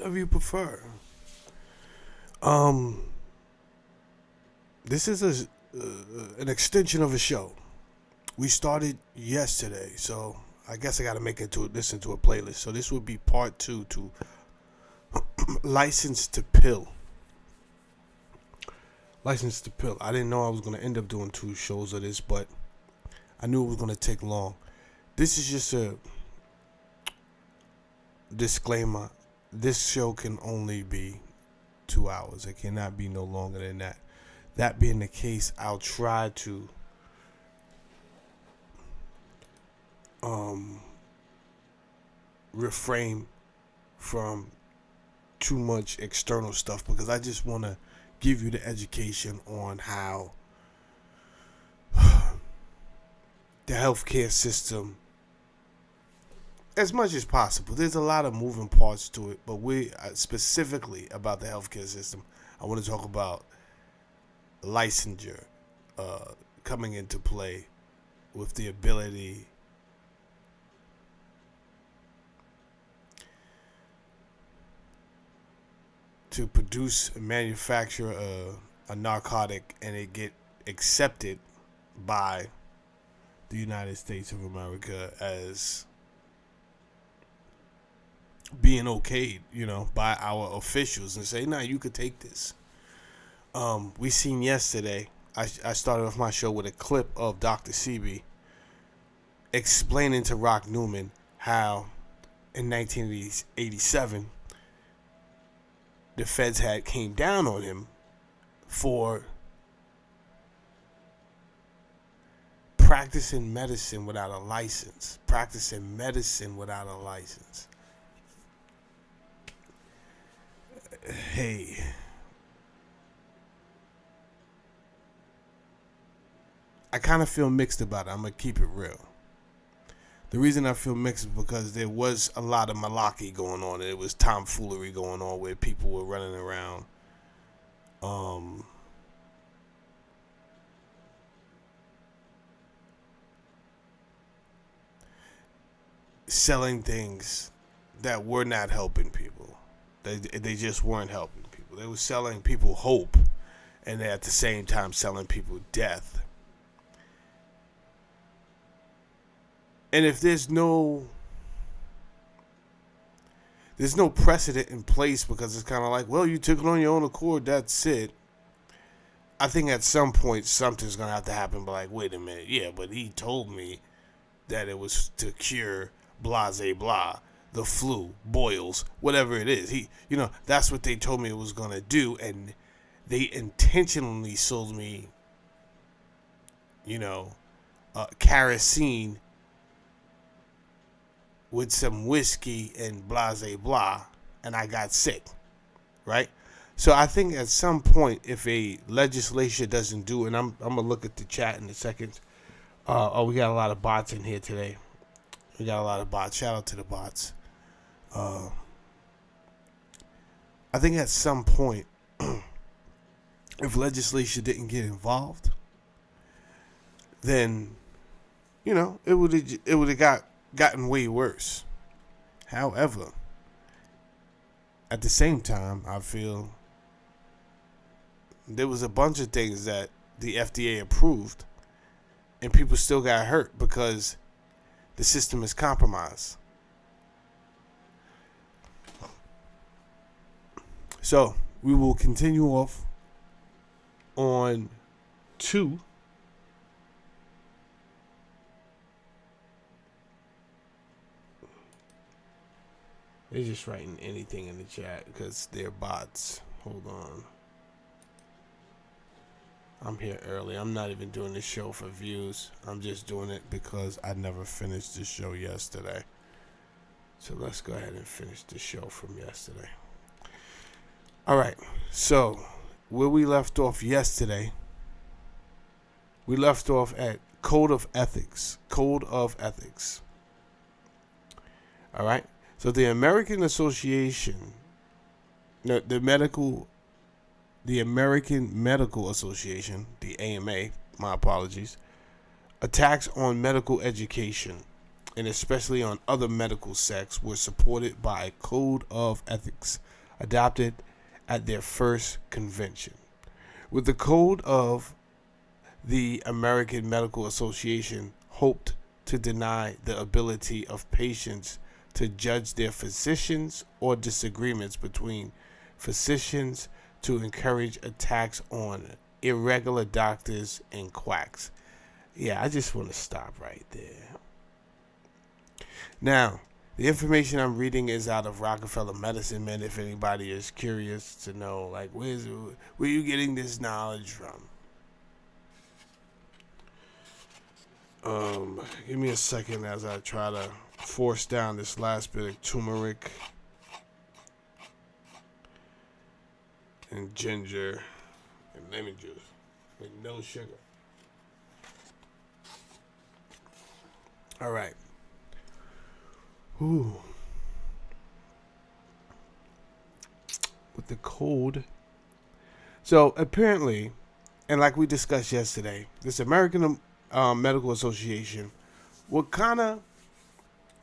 whatever you prefer. Um, this is an extension of a show. We started yesterday, so I guess I got to make it to listen to a playlist. So this would be part two to License to Pill. License to Pill. I didn't know I was going to end up doing two shows of this, but I knew it was going to take long. This is just a disclaimer. This show can only be 2 hours. It cannot be no longer than that. That being the case, I'll try to refrain from too much external stuff because I just want to give you the education on how the healthcare system, as much as possible. There's a lot of moving parts to it, but we specifically about the healthcare system. I want to talk about licensure coming into play with the ability to produce and manufacture a narcotic and it get accepted by the United States of America as being okayed, by our officials and say, nah, you could take this. We seen yesterday, I started off my show with a clip of Dr. Sebi explaining to Rock Newman how in 1987 the feds had came down on him for practicing medicine without a license. Practicing medicine without a license. Hey. I kind of feel mixed about it. I'm going to keep it real. The reason I feel mixed is because there was a lot of malarkey going on. There was tomfoolery going on where people were running around selling things that were not helping people. They just weren't helping people. They were selling people hope and at the same time selling people death. And if there's no precedent in place because it's kind of like, well, you took it on your own accord, that's it. I think at some point something's going to have to happen. But like, wait a minute, yeah, but he told me that it was to cure blase blah, the flu, boils, whatever it is. That's what they told me it was going to do. And they intentionally sold me, kerosene with some whiskey and blase blah, and I got sick, right? So I think at some point, if a legislature doesn't do, and I'm gonna look at the chat in a second. We got a lot of bots in here today. We got a lot of bots. Shout out to the bots. I think at some point, if legislature didn't get involved, then it would have gotten way worse. However, at the same time, I feel there was a bunch of things that the FDA approved and people still got hurt because the system is compromised. So we will continue off on 2. They're just writing anything in the chat because they're bots. Hold on. I'm here early. I'm not even doing this show for views. I'm just doing it because I never finished the show yesterday. So let's go ahead and finish the show from yesterday. All right. So where we left off yesterday, we left off at Code of Ethics. Code of Ethics. All right. So the American Association, the American Medical Association, the AMA, my apologies, attacks on medical education. and especially on other medical sects, were supported by a code of ethics adopted at their first convention. With the code of the American Medical Association hoped to deny the ability of patients to judge their physicians or disagreements between physicians to encourage attacks on irregular doctors and quacks. Yeah, I just want to stop right there. Now, the information I'm reading is out of Rockefeller Medicine, man. If anybody is curious to know, like, where are you getting this knowledge from? Give me a second as I try to force down this last bit of turmeric and ginger and lemon juice with no sugar. All right. Ooh. With the code. So apparently, and like we discussed yesterday, this American Medical Association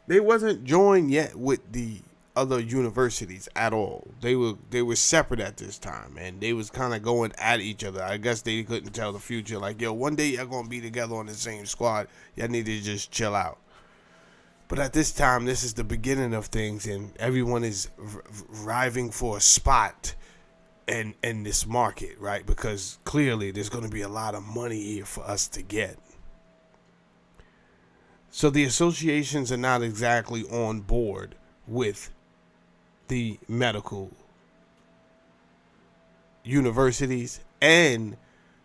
they wasn't joined yet with the other universities at all. They were separate at this time, and they was kind of going at each other. I guess they couldn't tell the future, like, yo, one day y'all gonna be together on the same squad. Y'all need to just chill out. But at this time, this is the beginning of things, and everyone is riving for a spot in this market, right? Because clearly there's going to be a lot of money here for us to get. So the associations are not exactly on board with the medical universities, and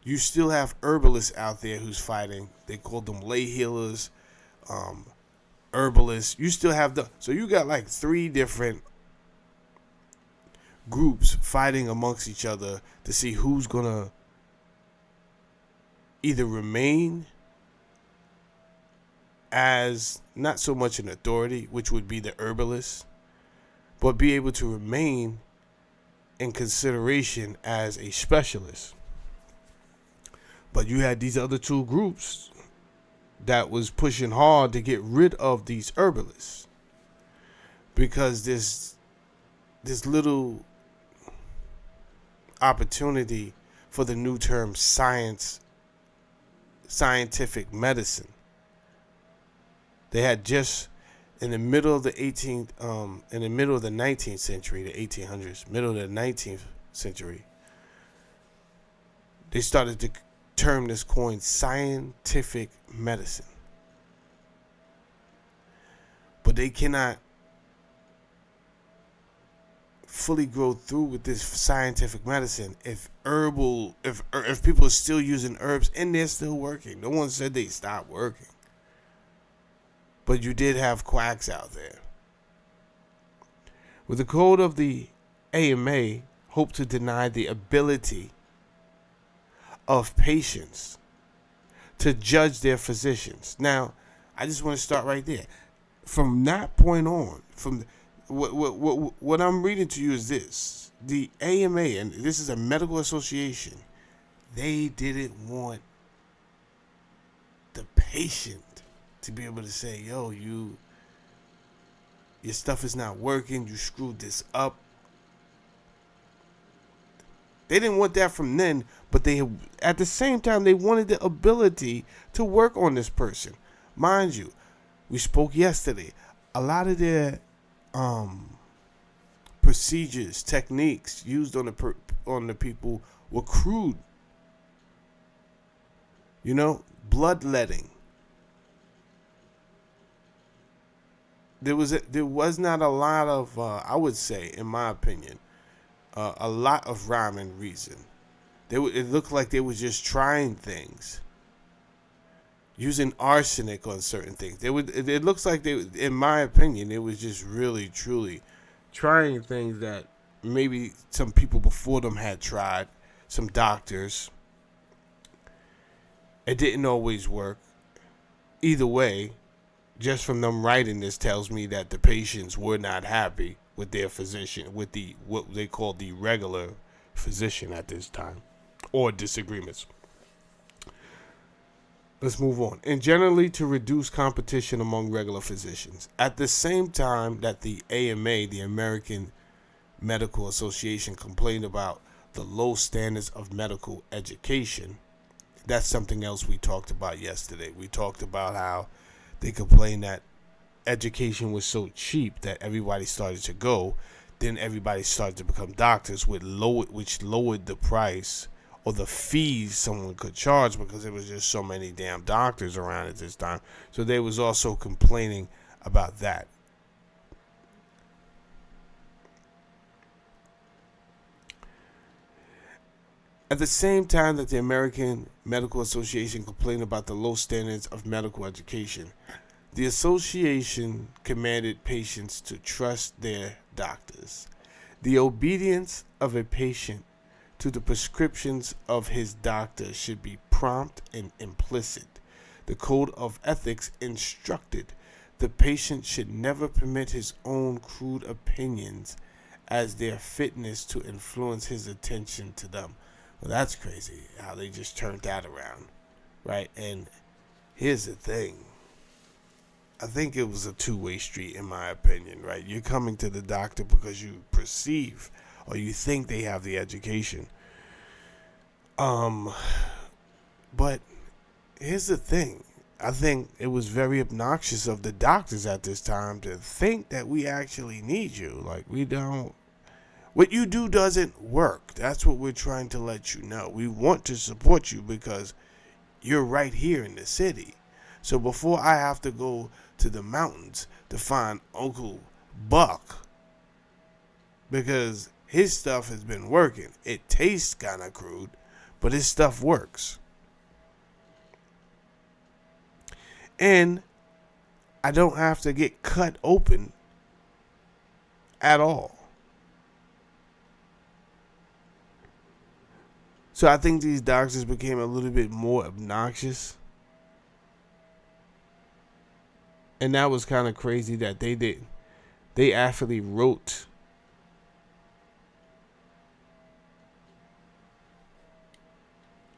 you still have herbalists out there who's fighting. They call them lay healers, herbalists. You still have so you got like 3 different groups fighting amongst each other to see who's gonna either remain as not so much an authority, which would be the herbalists, but be able to remain in consideration as a specialist. But you had these other 2 groups that was pushing hard to get rid of these herbalists, because this little opportunity for the new term scientific medicine. They had just in the middle of the 19th century, the 1800s, middle of the 19th century, they started to term this coin scientific medicine. But they cannot fully go through with this scientific medicine if people are still using herbs and they're still working. No one said they stopped working. But you did have quacks out there. With the code of the AMA, hope to deny the ability of patients to judge their physicians. Now, I just want to start right there. From that point on, what I'm reading to you is this: the AMA, and this is a medical association, they didn't want the patient to be able to say, yo, your stuff is not working, you screwed this up. They didn't want that from then, but at the same time, they wanted the ability to work on this person. Mind you, we spoke yesterday, a lot of their procedures, techniques used on the people were crude. Bloodletting. There was not a lot of, I would say, in my opinion, a lot of rhyme and reason. It looked like they were just trying things, using arsenic on certain things. It looks like in my opinion, it was just really, truly trying things that maybe some people before them had tried, some doctors. It didn't always work. Either way, just from them writing this tells me that the patients were not happy with their physician, with what they call the regular physician at this time, or disagreements. Let's move on. And generally to reduce competition among regular physicians. At the same time that the AMA, the American Medical Association, complained about the low standards of medical education, that's something else we talked about yesterday. We talked about how they complained that education was so cheap that everybody started to go. Then everybody started to become doctors, which lowered the price or the fees someone could charge because there was just so many damn doctors around at this time. So they was also complaining about that. At the same time that the American Medical Association complained about the low standards of medical education, the association commanded patients to trust their doctors. The obedience of a patient to the prescriptions of his doctor should be prompt and implicit. The Code of Ethics instructed the patient should never permit his own crude opinions as their fitness to influence his attention to them. Well, that's crazy how they just turned that around, right? And here's the thing. I think it was a two-way street in my opinion, right? You're coming to the doctor because you perceive or you think they have the education. But here's the thing. I think it was very obnoxious of the doctors at this time to think that we actually need you. Like, we don't. What you do doesn't work. That's what we're trying to let you know. We want to support you because you're right here in the city. So before I have to go to the mountains to find Uncle Buck, because his stuff has been working. It tastes kind of crude, but his stuff works. And I don't have to get cut open at all. So I think these doctors became a little bit more obnoxious. And that was kind of crazy that they did. They actually wrote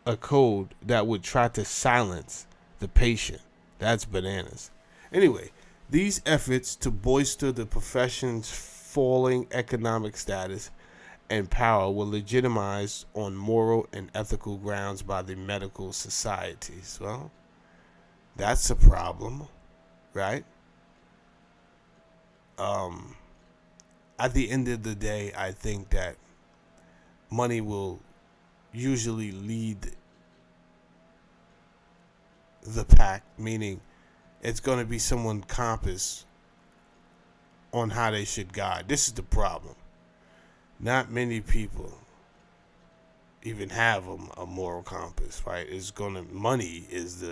a code that would try to silence the patient. That's bananas. Anyway, these efforts to bolster the profession's falling economic status and power were legitimized on moral and ethical grounds by the medical societies. Well, that's a problem, right? At the end of the day, I think that money will usually lead the pack, meaning it's going to be someone compass on how they should guide. This is the problem. Not many people even have a moral compass, right? Money is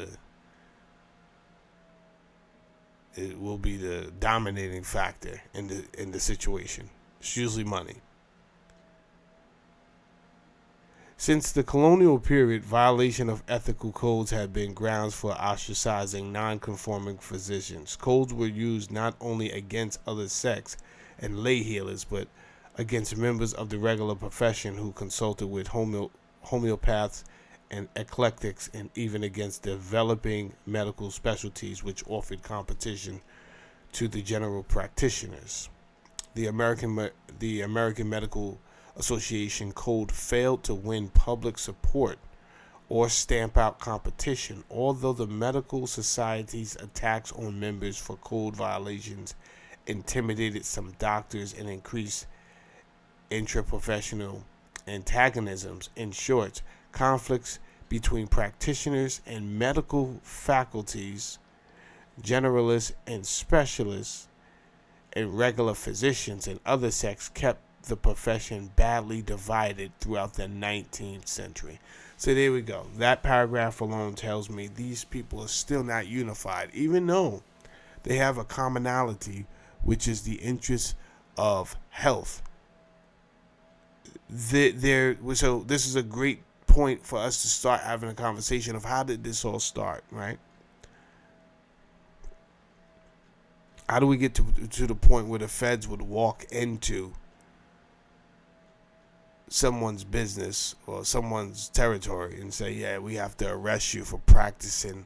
it will be the dominating factor in the situation. It's usually money. Since the colonial period, violation of ethical codes had been grounds for ostracizing non-conforming physicians. Codes were used not only against other sects and lay healers, but against members of the regular profession who consulted with homeopaths and eclectics, and even against developing medical specialties which offered competition to the general practitioners. The American Medical Association Code failed to win public support or stamp out competition, although the medical society's attacks on members for code violations intimidated some doctors and increased intraprofessional antagonisms. In short, conflicts between practitioners and medical faculties, generalists and specialists, and regular physicians and other sects kept the profession badly divided throughout the 19th century. So there we go. That paragraph alone tells me these people are still not unified, even though they have a commonality, which is the interest of health. So this is a great point for us to start having a conversation of how did this all start, right? How do we get to the point where the feds would walk into someone's business or someone's territory and say, yeah, we have to arrest you for practicing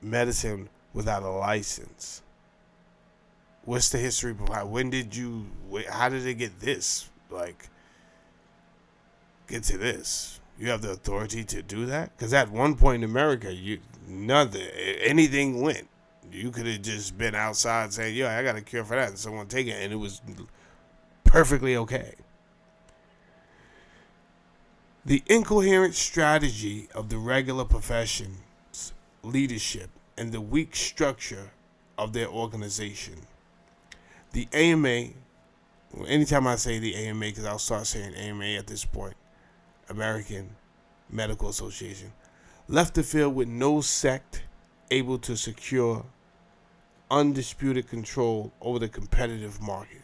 medicine without a license. What's the history behind? How did it get this? Like, get to this. You have the authority to do that? Because at one point in America, anything went. You could have just been outside saying, yeah, I got a cure for that, and someone take it, and it was perfectly okay. The incoherent strategy of the regular profession's leadership and the weak structure of their organization. The AMA, anytime I say the AMA, because I'll start saying AMA at this point, American Medical Association, left the field with no sect able to secure undisputed control over the competitive market.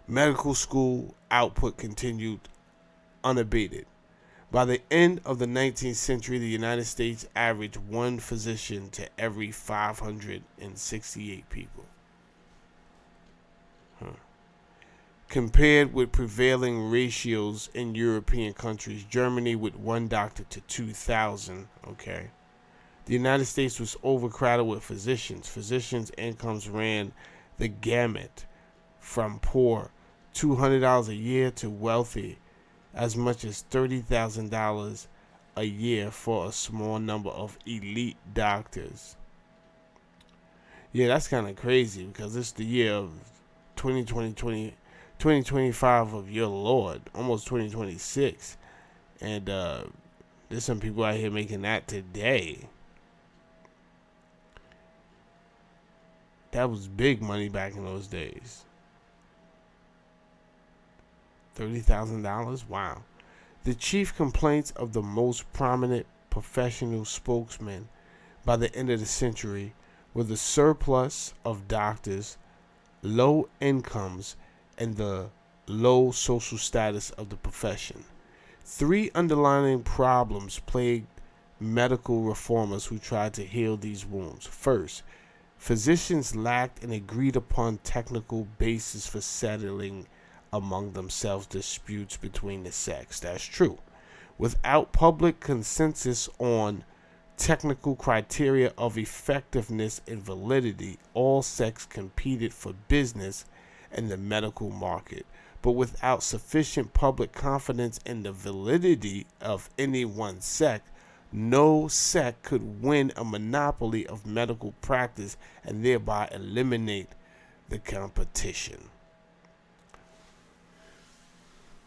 Medical school output continued unabated. By the end of the 19th century, the United States averaged one physician to every 568 people. Compared with prevailing ratios in European countries, Germany with one doctor to 2,000, okay. The United States was overcrowded with physicians. Physicians' incomes ran the gamut from poor, $200 a year, to wealthy, as much as $30,000 a year for a small number of elite doctors. Yeah, that's kind of crazy because it's the year of 2025 of your Lord, almost 2026. And there's some people out here making that today. That was big money back in those days. $30,000? Wow. The chief complaints of the most prominent professional spokesmen by the end of the century were the surplus of doctors, low incomes, and the low social status of the profession. Three underlying problems plagued medical reformers who tried to heal these wounds. First, physicians lacked an agreed-upon technical basis for settling among themselves disputes between the sects. That's true. Without public consensus on technical criteria of effectiveness and validity, all sects competed for business in the medical market. But without sufficient public confidence in the validity of any one sect, no sect could win a monopoly of medical practice and thereby eliminate the competition.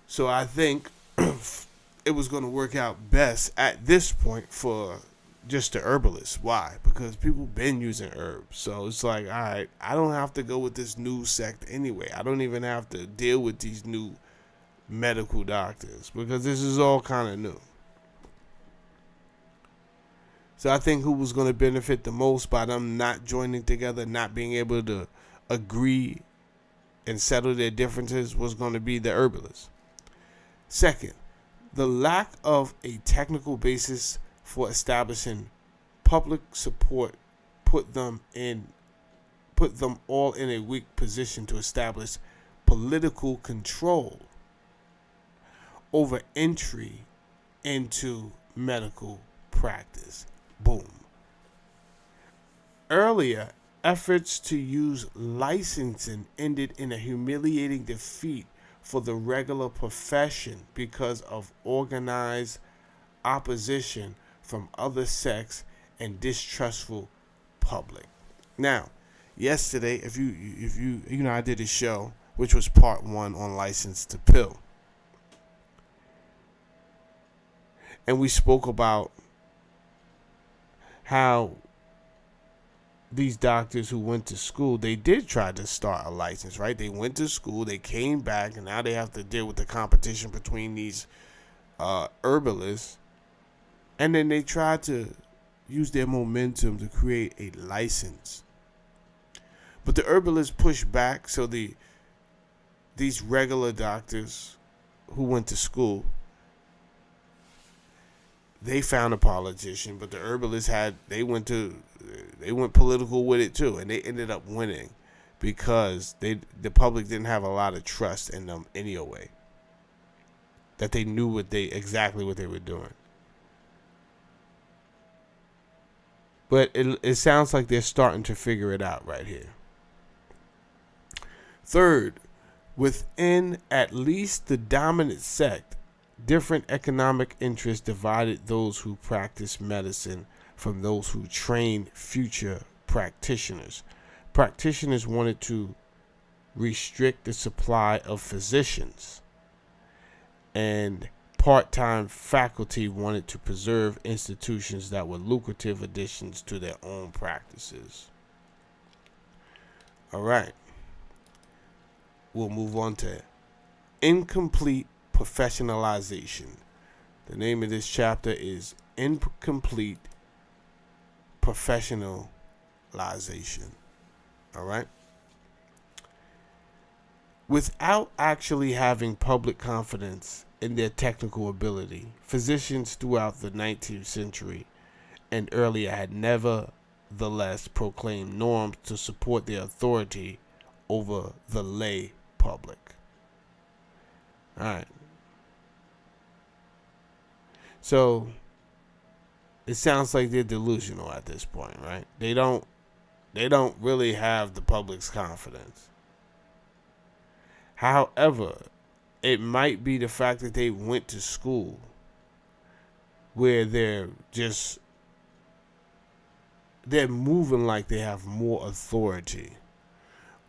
So I think it was going to work out best at this point for just the herbalists. Why? Because people been using herbs. So it's like, all right, I don't have to go with this new sect anyway. I don't even have to deal with these new medical doctors because this is all kind of new. So I think who was going to benefit the most by them not joining together, not being able to agree and settle their differences was going to be the herbalists. Second, the lack of a technical basis for establishing public support put them all in a weak position to establish political control over entry into medical practice. Boom. Earlier, efforts to use licensing ended in a humiliating defeat for the regular profession because of organized opposition from other sects and distrustful public. Now, yesterday, if you I did a show which was part 1 on license to pill, and we spoke about how these doctors who went to school, they did try to start a license, right? They went to school, they came back, and now they have to deal with the competition between these herbalists. And then they tried to use their momentum to create a license. But the herbalists pushed back, so these regular doctors who went to school, they found a politician, but the herbalists they went political with it too, and they ended up winning because the public didn't have a lot of trust in them anyway. That they knew exactly what they were doing. But it sounds like they're starting to figure it out right here. Third, within at least the dominant sect, different economic interests divided those who practice medicine from those who train future practitioners. Practitioners wanted to restrict the supply of physicians, and part-time faculty wanted to preserve institutions that were lucrative additions to their own practices. All right. We'll move on to incomplete professionalization. The name of this chapter is Incomplete Professionalization. All right. Without actually having public confidence in their technical ability, physicians throughout the 19th century and earlier had nevertheless proclaimed norms to support their authority over the lay public. All right. So it sounds like they're delusional at this point, right? They don't really have the public's confidence. However, it might be the fact that they went to school where they're moving like they have more authority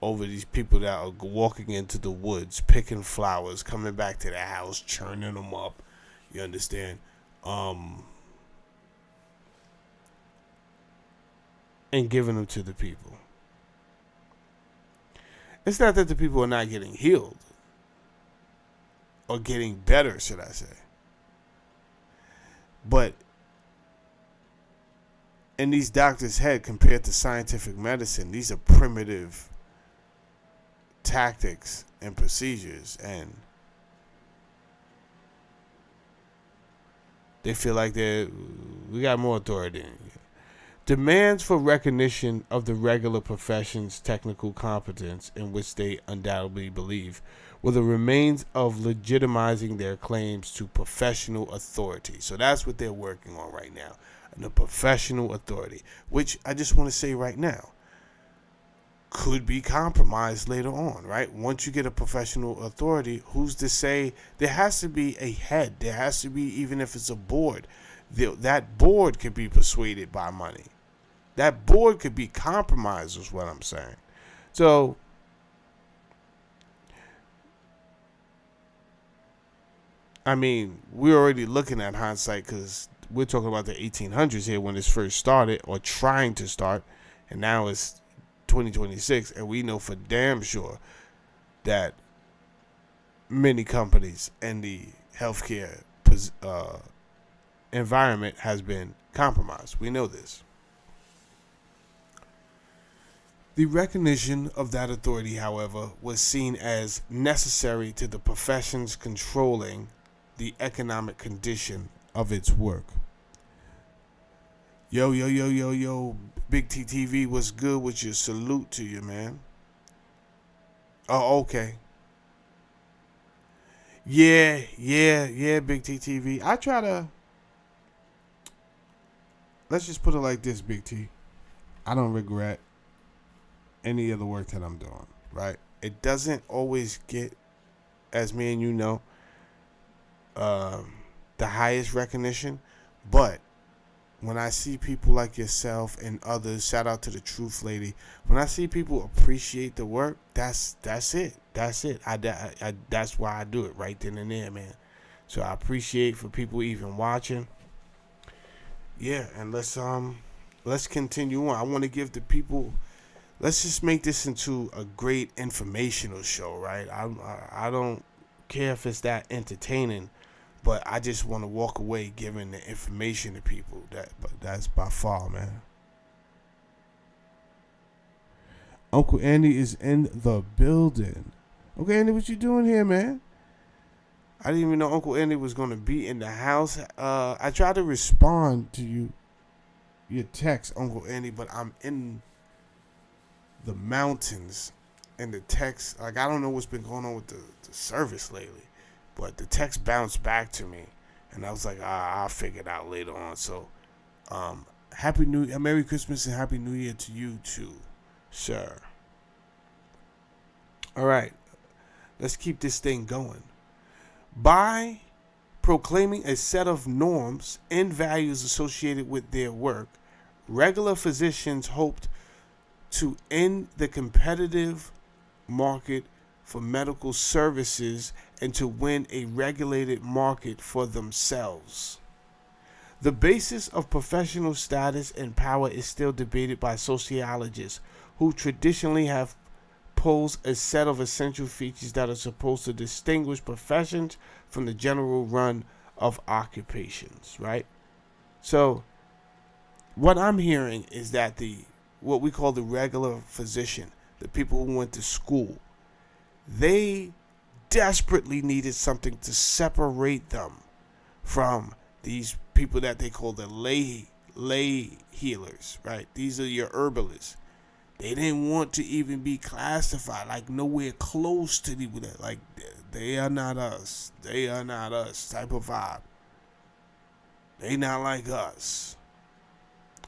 over these people that are walking into the woods, picking flowers, coming back to their house, churning them up. You understand? And giving them to the people. It's not that the people are not getting healed or getting better, should I say. But in these doctors' head, compared to scientific medicine, these are primitive tactics and procedures, and they feel like we got more authority than you. Demands for recognition of the regular profession's technical competence, in which they undoubtedly believe, were the remains of legitimizing their claims to professional authority. So that's what they're working on right now, the professional authority, which I just want to say right now, could be compromised later on, right? Once you get a professional authority, who's to say? There has to be a head. There has to be, even if it's a board, that board could be persuaded by money. That board could be compromised, is what I'm saying. So I mean, we're already looking at hindsight because we're talking about the 1800s here when this first started, or trying to start, and now it's 2026, and we know for damn sure that many companies and the healthcare environment has been compromised. We know this. The recognition of that authority, however, was seen as necessary to the profession's controlling the economic condition of its work. Yo, Big TTV, what's good with you? Salute to you, man. Oh, okay. Yeah, Big TTV. I try to, let's just put it like this, Big T. I don't regret any of the work that I'm doing, right? It doesn't always get, as me and you know, the highest recognition, but when I see people like yourself and others, shout out to the Truth Lady, when I see people appreciate the work, that's it. That's it. That's why I do it right then and there, man. So I appreciate for people even watching. Yeah, and let's continue on. I want to give the people, let's just make this into a great informational show, right? I don't care if it's that entertaining, but I just want to walk away giving the information to people. That's by far, man. Uncle Andy is in the building. Okay, Andy, what you doing here, man? I didn't even know Uncle Andy was going to be in the house. I tried to respond to your text, Uncle Andy, but I'm in the mountains and the text, like, I don't know what's been going on with the service lately, but the text bounced back to me, and I was like, I'll figure it out later on. So, Merry Christmas and Happy New Year to you too, sir. All right, let's keep this thing going. By proclaiming a set of norms and values associated with their work, regular physicians hoped to end the competitive market for medical services and to win a regulated market for themselves. The basis of professional status and power is still debated by sociologists who traditionally have posed a set of essential features that are supposed to distinguish professions from the general run of occupations, right? So what I'm hearing is that what we call the regular physician, the people who went to school, they desperately needed something to separate them from these people that they call the lay healers, right? These are your herbalists. They didn't want to even be classified, like nowhere close to the, like, they are not us. They are not us type of vibe. They not like us.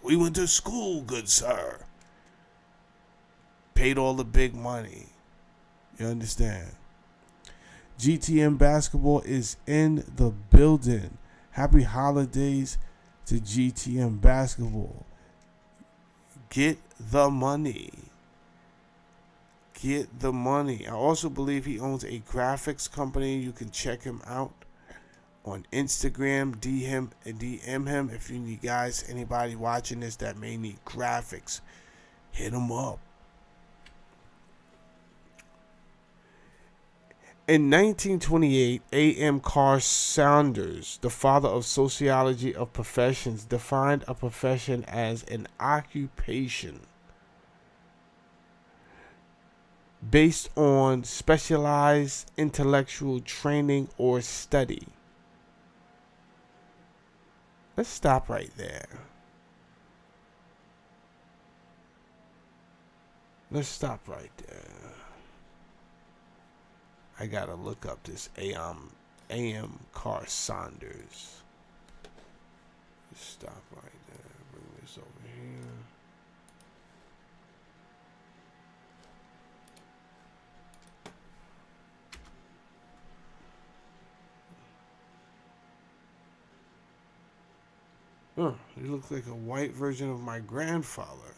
We went to school, good sir. Paid all the big money. You understand? GTM basketball is in the building. Happy holidays to GTM basketball. Get the money. Get the money. I also believe he owns a graphics company. You can check him out on Instagram. DM him if you need, guys, anybody watching this that may need graphics. Hit him up. In 1928, A.M. Carr Saunders, the father of sociology of professions, defined a profession as an occupation based on specialized intellectual training or study. Let's stop right there. Let's stop right there. I gotta look up this A.M. Carr Saunders. Let's stop right there. Bring this over here. He looks like a white version of my grandfather.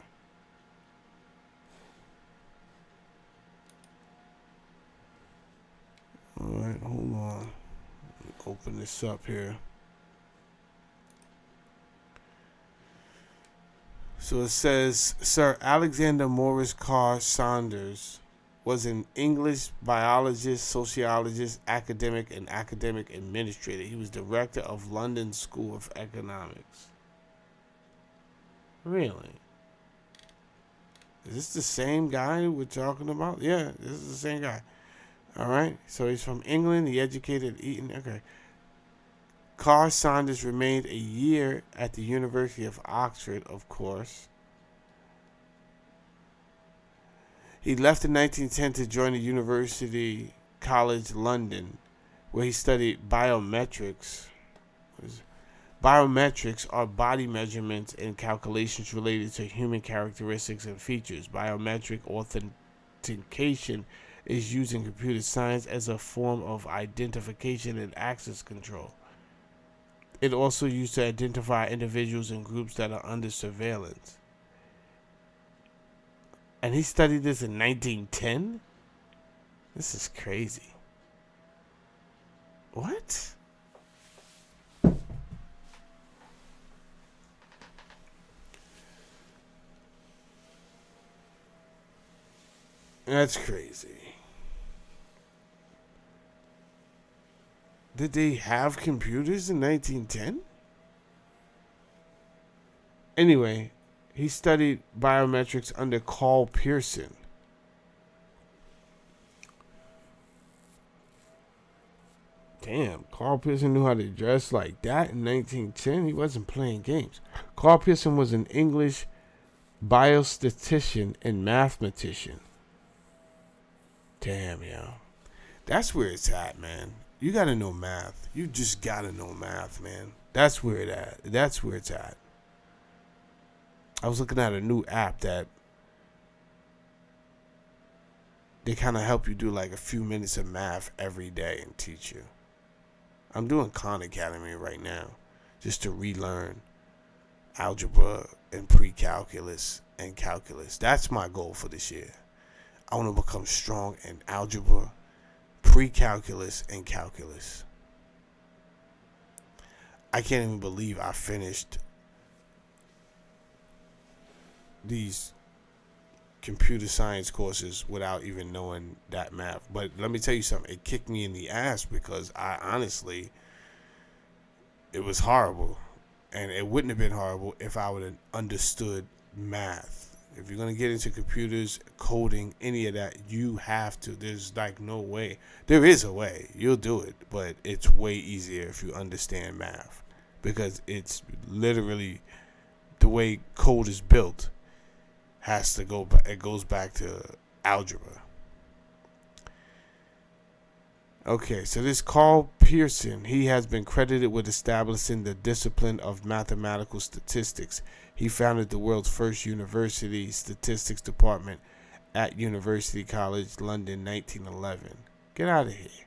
Alright, hold on. Let me open this up here. So it says, Sir Alexander Morris Carr Saunders was an English biologist, sociologist, academic, and academic administrator. He was director of London School of Economics. Really? Is this the same guy we're talking about? Yeah, this is the same guy. All right, so he's from England. He educated at Eton. Okay. Carr Saunders remained a year at the University of Oxford, of course. He left in 1910 to join the University College London, where he studied biometrics. Biometrics are body measurements and calculations related to human characteristics and features. Biometric authentication is used in computer science as a form of identification and access control. It also used to identify individuals and groups that are under surveillance. And he studied this in 1910? This is crazy. What? That's crazy. Did they have computers in 1910? Anyway, he studied biometrics under Carl Pearson. Damn, Carl Pearson knew how to dress like that in 1910. He wasn't playing games. Carl Pearson was an English biostatistician and mathematician. Damn, yo. That's where it's at, man. You gotta know math. You just gotta know math, man. That's where it at. That's where it's at. I was looking at a new app that they kind of help you do like a few minutes of math every day and teach you. I'm doing Khan Academy right now just to relearn algebra and pre-calculus and calculus. That's my goal for this year. I want to become strong in algebra, pre-calculus, and calculus. I can't even believe I finished these computer science courses without even knowing that math. But let me tell you something. It kicked me in the ass because I honestly, it was horrible. And it wouldn't have been horrible if I would have understood math. If you're going to get into computers, coding, any of that, you have to. There's like no way. There is a way. You'll do it. But it's way easier if you understand math. Because it's literally the way code is built has to go. It goes back to algebra. Okay, so this Carl Pearson, he has been credited with establishing the discipline of mathematical statistics. He founded the world's first university statistics department at University College London, 1911. Get out of here.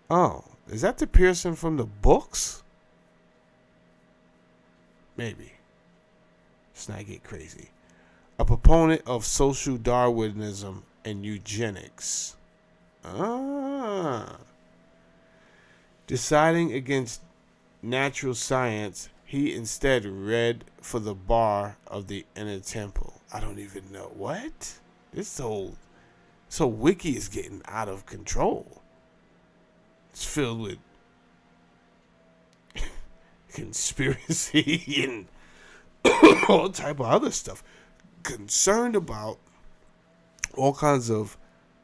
Oh, is that the Pearson from the books? Maybe. Let's not get crazy. A proponent of social Darwinism and eugenics. Deciding against natural science, he instead read for the bar of the Inner Temple. I don't even know. What? This whole wiki is getting out of control. It's filled with conspiracy and all type of other stuff. Concerned about all kinds of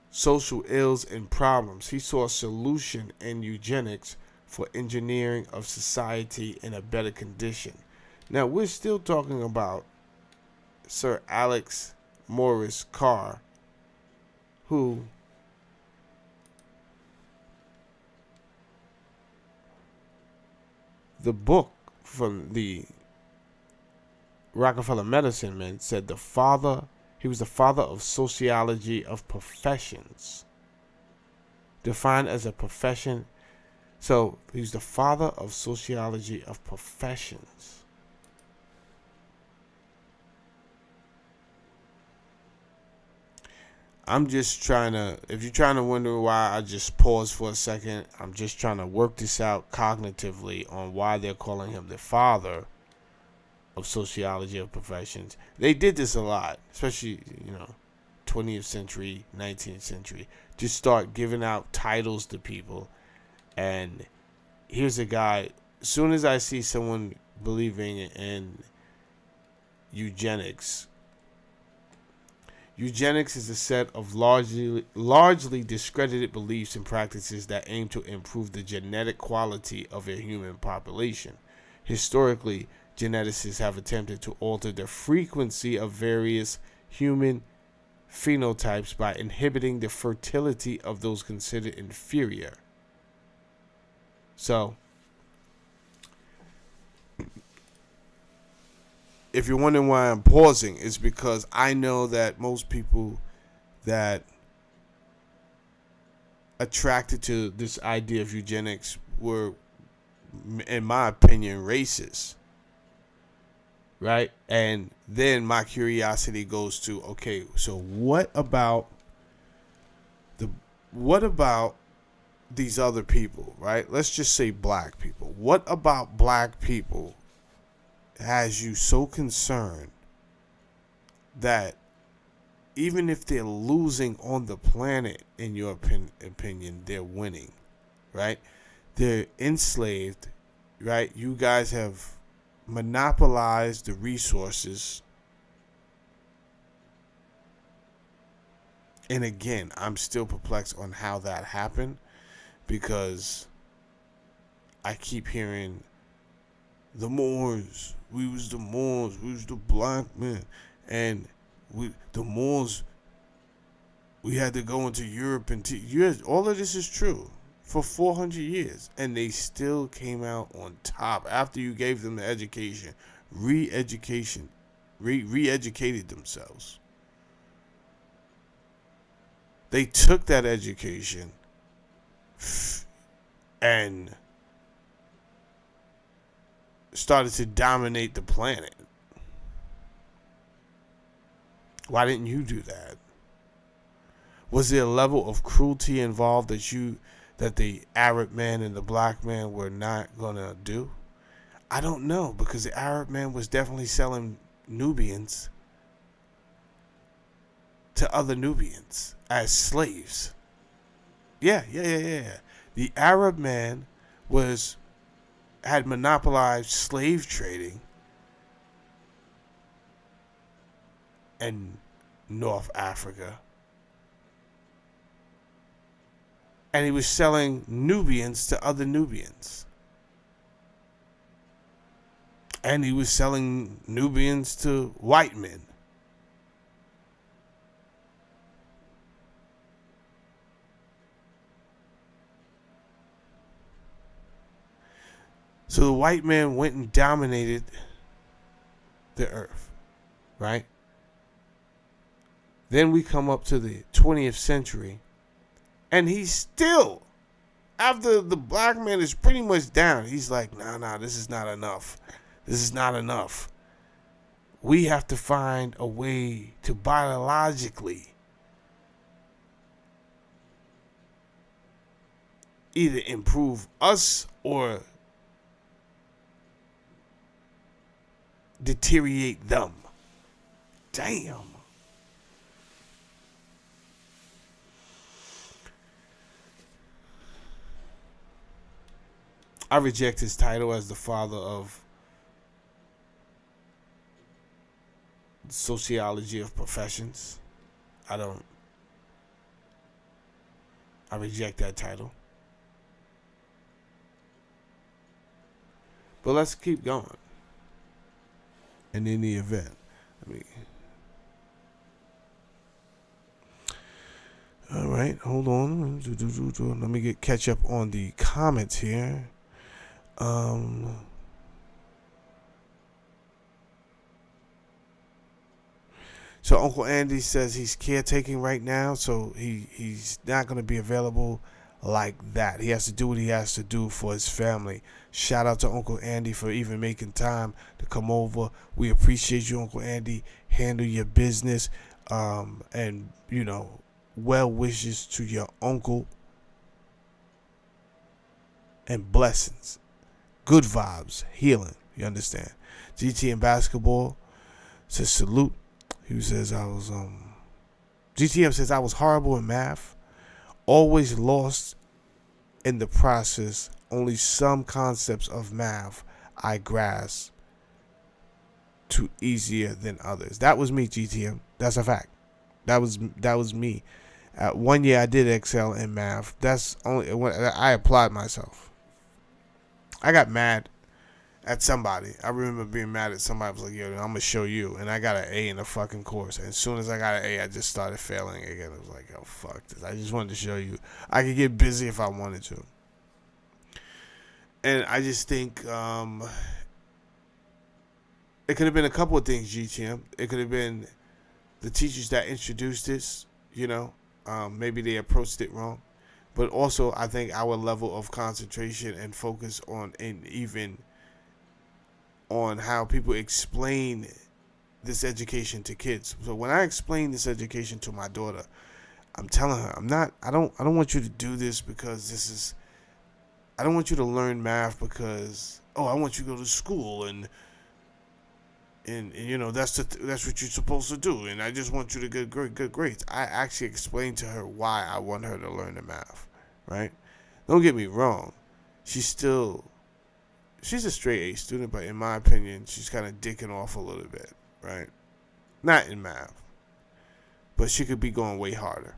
social ills and problems. He saw a solution in eugenics for engineering of society in a better condition. Now, we're still talking about Sir Alex Morris Carr, who the book from the Rockefeller Medicine Man said he was the father of sociology of professions. Defined as a profession. So he's the father of sociology of professions. I'm just trying to, if you're trying to wonder why I just paused for a second, I'm just trying to work this out cognitively on why they're calling him the father of sociology of professions. They did this a lot, especially, 20th century, 19th century. Just start giving out titles to people. And here's a guy, as soon as I see someone believing in eugenics is a set of largely discredited beliefs and practices that aim to improve the genetic quality of a human population. Historically, geneticists have attempted to alter the frequency of various human phenotypes by inhibiting the fertility of those considered inferior. So, if you're wondering why I'm pausing, it's because I know that most people that attracted to this idea of eugenics were, in my opinion, racist. Right? And then my curiosity goes to, okay, so what about these other people, right? Let's just say black people. What about black people has you so concerned that even if they're losing on the planet, in your opinion, they're winning, right? They're enslaved, right? You guys have monopolized the resources. And again, I'm still perplexed on how that happened, because I keep hearing the Moors, we was the Moors, we was the black men, and the Moors We had to go into Europe and all of this is true for 400 years, and they still came out on top after you gave them the education, re-educated themselves. They took that education and started to dominate the planet. Why didn't you do that? Was there a level of cruelty involved that the Arab man and the black man were not gonna do? I don't know, because the Arab man was definitely selling Nubians to other Nubians as slaves. Yeah. The Arab man had monopolized slave trading in North Africa. And he was selling Nubians to other Nubians. And he was selling Nubians to white men. So the white man went and dominated the earth, right? Then we come up to the 20th century, and he's still, after the black man is pretty much down, he's like, nah, this is not enough. This is not enough. We have to find a way to biologically either improve us or deteriorate them. Damn. I reject his title as the father of sociology of professions. I reject that title. But let's keep going. And in the event, all right, hold on. Let me catch up on the comments here. So Uncle Andy says he's caretaking right now, so he's not going to be available like that. He has to do what he has to do for his family. Shout out to Uncle Andy for even making time to come over. We appreciate you, Uncle Andy. Handle your business, and well wishes to your uncle, and blessings, good vibes, healing. You understand? GT in basketball says salute. He says GTM says I was horrible in math, always lost in the process. Only some concepts of math I grasp too easier than others. That was me, GTM. That's a fact. That was me. 1 year I did excel in math. That's only when I applied myself. I got mad at somebody. I remember being mad at somebody. I was like, yo, I'm going to show you. And I got an A in the fucking course. And as soon as I got an A, I just started failing again. I was like, oh, fuck this. I just wanted to show you. I could get busy if I wanted to. And I just think it could have been a couple of things, GTM. It could have been the teachers that introduced this, maybe they approached it wrong. But also, I think our level of concentration and focus even on how people explain this education to kids. So when I explain this education to my daughter, I'm telling her, I don't want you to do this because I don't want you to learn math because, I want you to go to school and that's what you're supposed to do, and I just want you to get good grades. I actually explained to her why I want her to learn the math, right? Don't get me wrong. She's a straight A student, but in my opinion, she's kind of dicking off a little bit, right? Not in math, but she could be going way harder.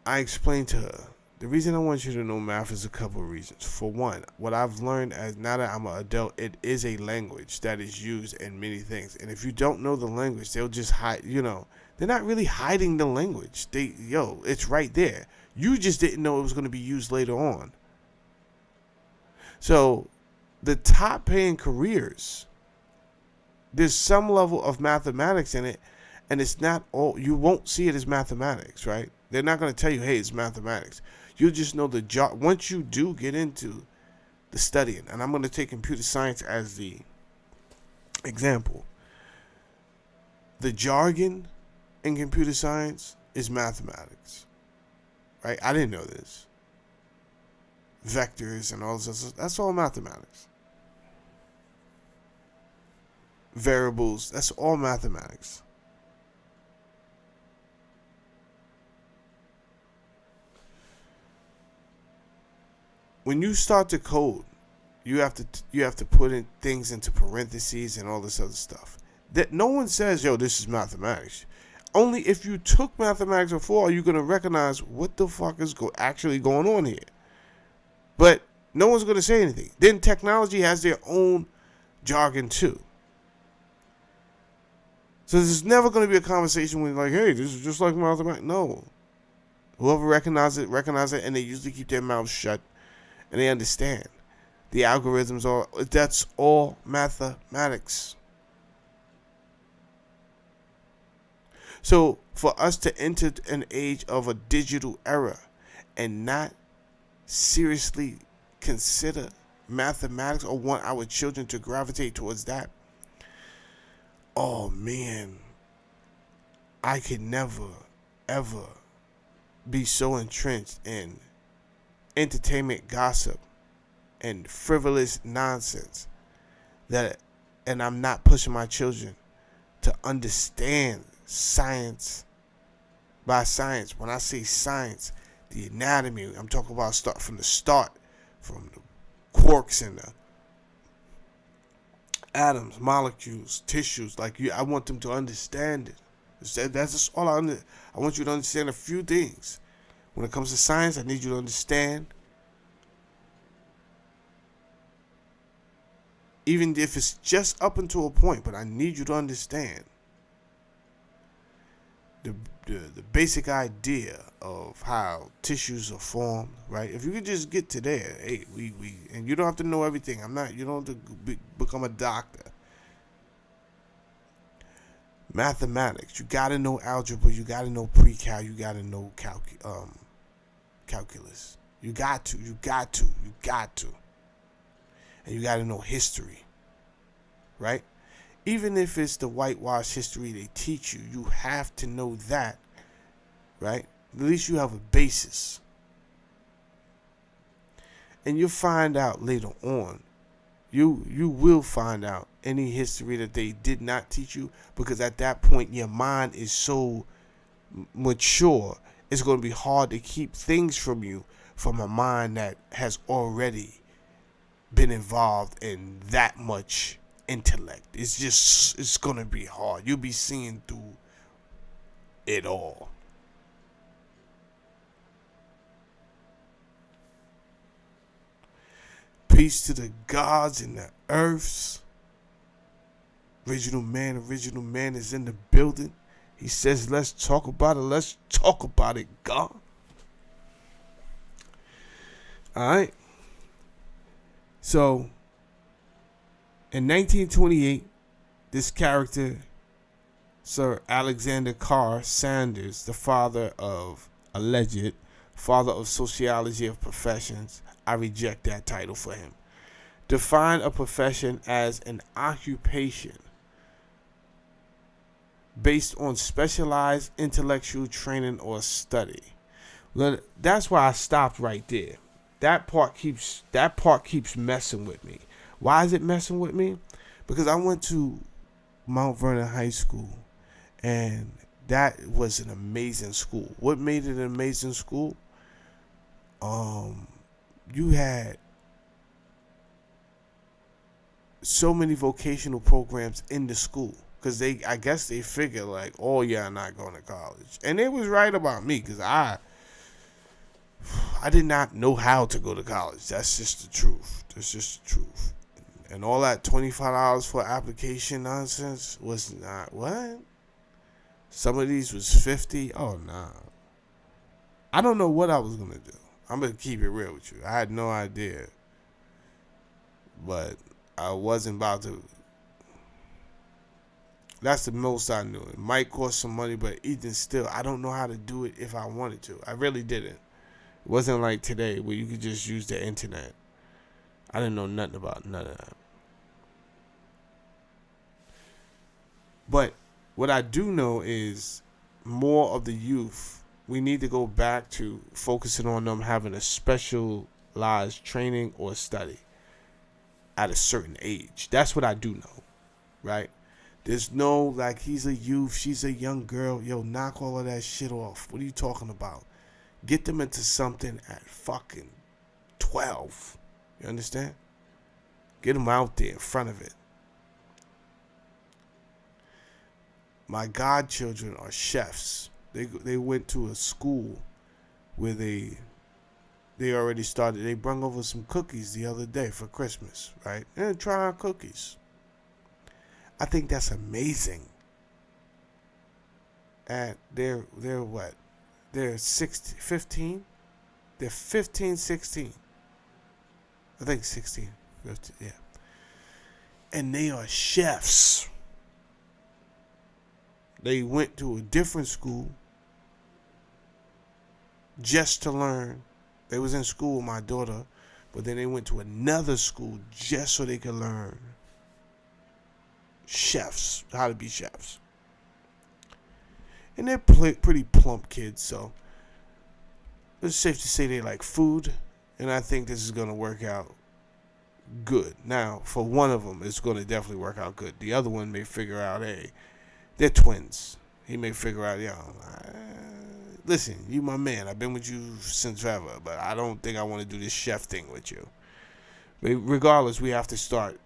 I explained to her The reason I want you to know math is a couple of reasons. For one, what I've learned as now that I'm an adult, it is a language that is used in many things. And if you don't know the language, they'll just hide, they're not really hiding the language. It's right there. You just didn't know it was going to be used later on. So the top paying careers, there's some level of mathematics in it, and it's not all, you won't see it as mathematics, right? They're not going to tell you, hey, it's mathematics. You'll just know the job. Once you do get into the studying, and I'm going to take computer science as the example, the jargon in computer science is mathematics, right? I didn't know this. Vectors and all this, that's all mathematics. Variables, that's all mathematics. When you start to code, you have to put in things into parentheses and all this other stuff. That no one says, yo, this is mathematics. Only if you took mathematics before are you going to recognize what the fuck is actually going on here. But no one's going to say anything. Then technology has their own jargon too. So there's never going to be a conversation where like, hey, this is just like mathematics. No. Whoever recognizes it, and they usually keep their mouths shut. And they understand the algorithms that's all mathematics. So for us to enter an age of a digital era and not seriously consider mathematics or want our children to gravitate towards that, oh man, I could never, ever be so entrenched in entertainment gossip and frivolous nonsense and I'm not pushing my children to understand science by science. When I say science, the anatomy, I'm talking about from the start, from the quarks and the atoms, molecules, tissues. I want them to understand it. That's just all I want you to understand a few things. When it comes to science, I need you to understand, even if it's just up until a point, but I need you to understand the basic idea of how tissues are formed, right? If you could just get to there, hey, and you don't have to know everything. You don't have to become a doctor. Mathematics, you got to know algebra, you got to know pre-cal, you got to know calculus. You got to. And you got to know history, right? Even if it's the whitewash history they teach you, you have to know that, right? At least you have a basis. And you'll find out later on. You will find out any history that they did not teach you, because at that point your mind is so mature, it's going to be hard to keep things from you from a mind that has already been involved in that much intellect. It's going to be hard. You'll be seeing through it all. Peace to the gods and the earths. Original man is in the building. He says, let's talk about it. Let's talk about it, God. All right. So, in 1928, this character, Sir Alexander Carr Sanders, the alleged father of sociology of professions, I reject that title for him, defined a profession as an occupation based on specialized intellectual training or study. Well, that's why I stopped right there. That part keeps messing with me. Why is it messing with me? Because I went to Mount Vernon High School, and that was an amazing school. What made it an amazing school? You had so many vocational programs in the school, because I guess they figure like, oh yeah, I'm not going to college, and they was right about me, because I I did not know how to go to college. That's just the truth. That's just the truth. And all that $25 for application nonsense was not what? Some of these was 50. Oh nah. I don't know what I was gonna do. I'm gonna keep it real with you. I had no idea. But I wasn't about to. That's the most I knew. It might cost some money, but even still, I don't know how to do it if I wanted to. I really didn't. It wasn't like today where you could just use the internet. I didn't know nothing about none of that. But what I do know is more of the youth, we need to go back to focusing on them having a specialized training or study at a certain age. That's what I do know, right? There's no, like, he's a youth, she's a young girl. Yo, knock all of that shit off. What are you talking about? Get them into something at fucking 12. You understand? Get them out there in front of it. My godchildren are chefs. They went to a school where they already started. They brought over some cookies the other day for Christmas, right? And try our cookies. I think that's amazing. And they're what? They're 15? They're 15, 16. I think 16, 15, yeah. And they are chefs. They went to a different school just to learn. They was in school with my daughter, but then they went to another school just so they could learn chefs, how to be chefs. And they're pretty plump kids, so it's safe to say they like food, and I think this is going to work out good. Now, for one of them, it's going to definitely work out good. The other one may figure out, hey, they're twins. He may figure out, listen, you my man. I've been with you since forever, but I don't think I want to do this chef thing with you. But regardless, we have to start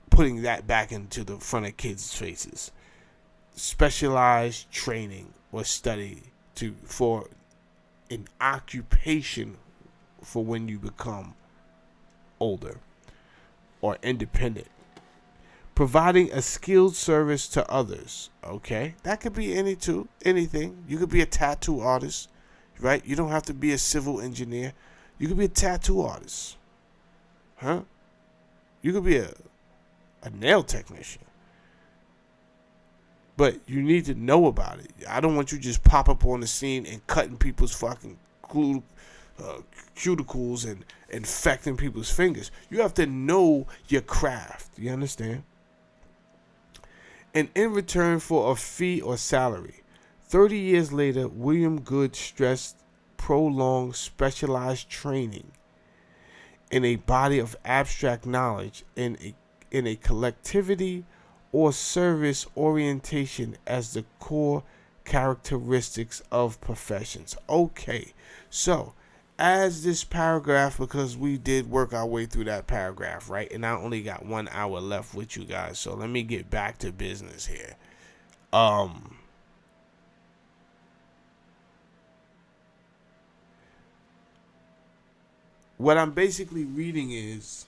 putting that back into the front of kids' faces. Specialized training or study for an occupation for when you become older or independent. Providing a skilled service to others, okay? That could be anything. You could be a tattoo artist, right? You don't have to be a civil engineer. You could be a tattoo artist, huh? You could be a nail technician. But you need to know about it. I don't want you just pop up on the scene and cutting people's fucking cuticles and infecting people's fingers. You have to know your craft. You understand? And in return for a fee or salary. 30 years later, William Goode stressed prolonged specialized training in a body of abstract knowledge in a collectivity or service orientation as the core characteristics of professions. Okay, so as this paragraph, because we did work our way through that paragraph, right? And I only got 1 hour left with you guys, so let me get back to business here. What I'm basically reading is,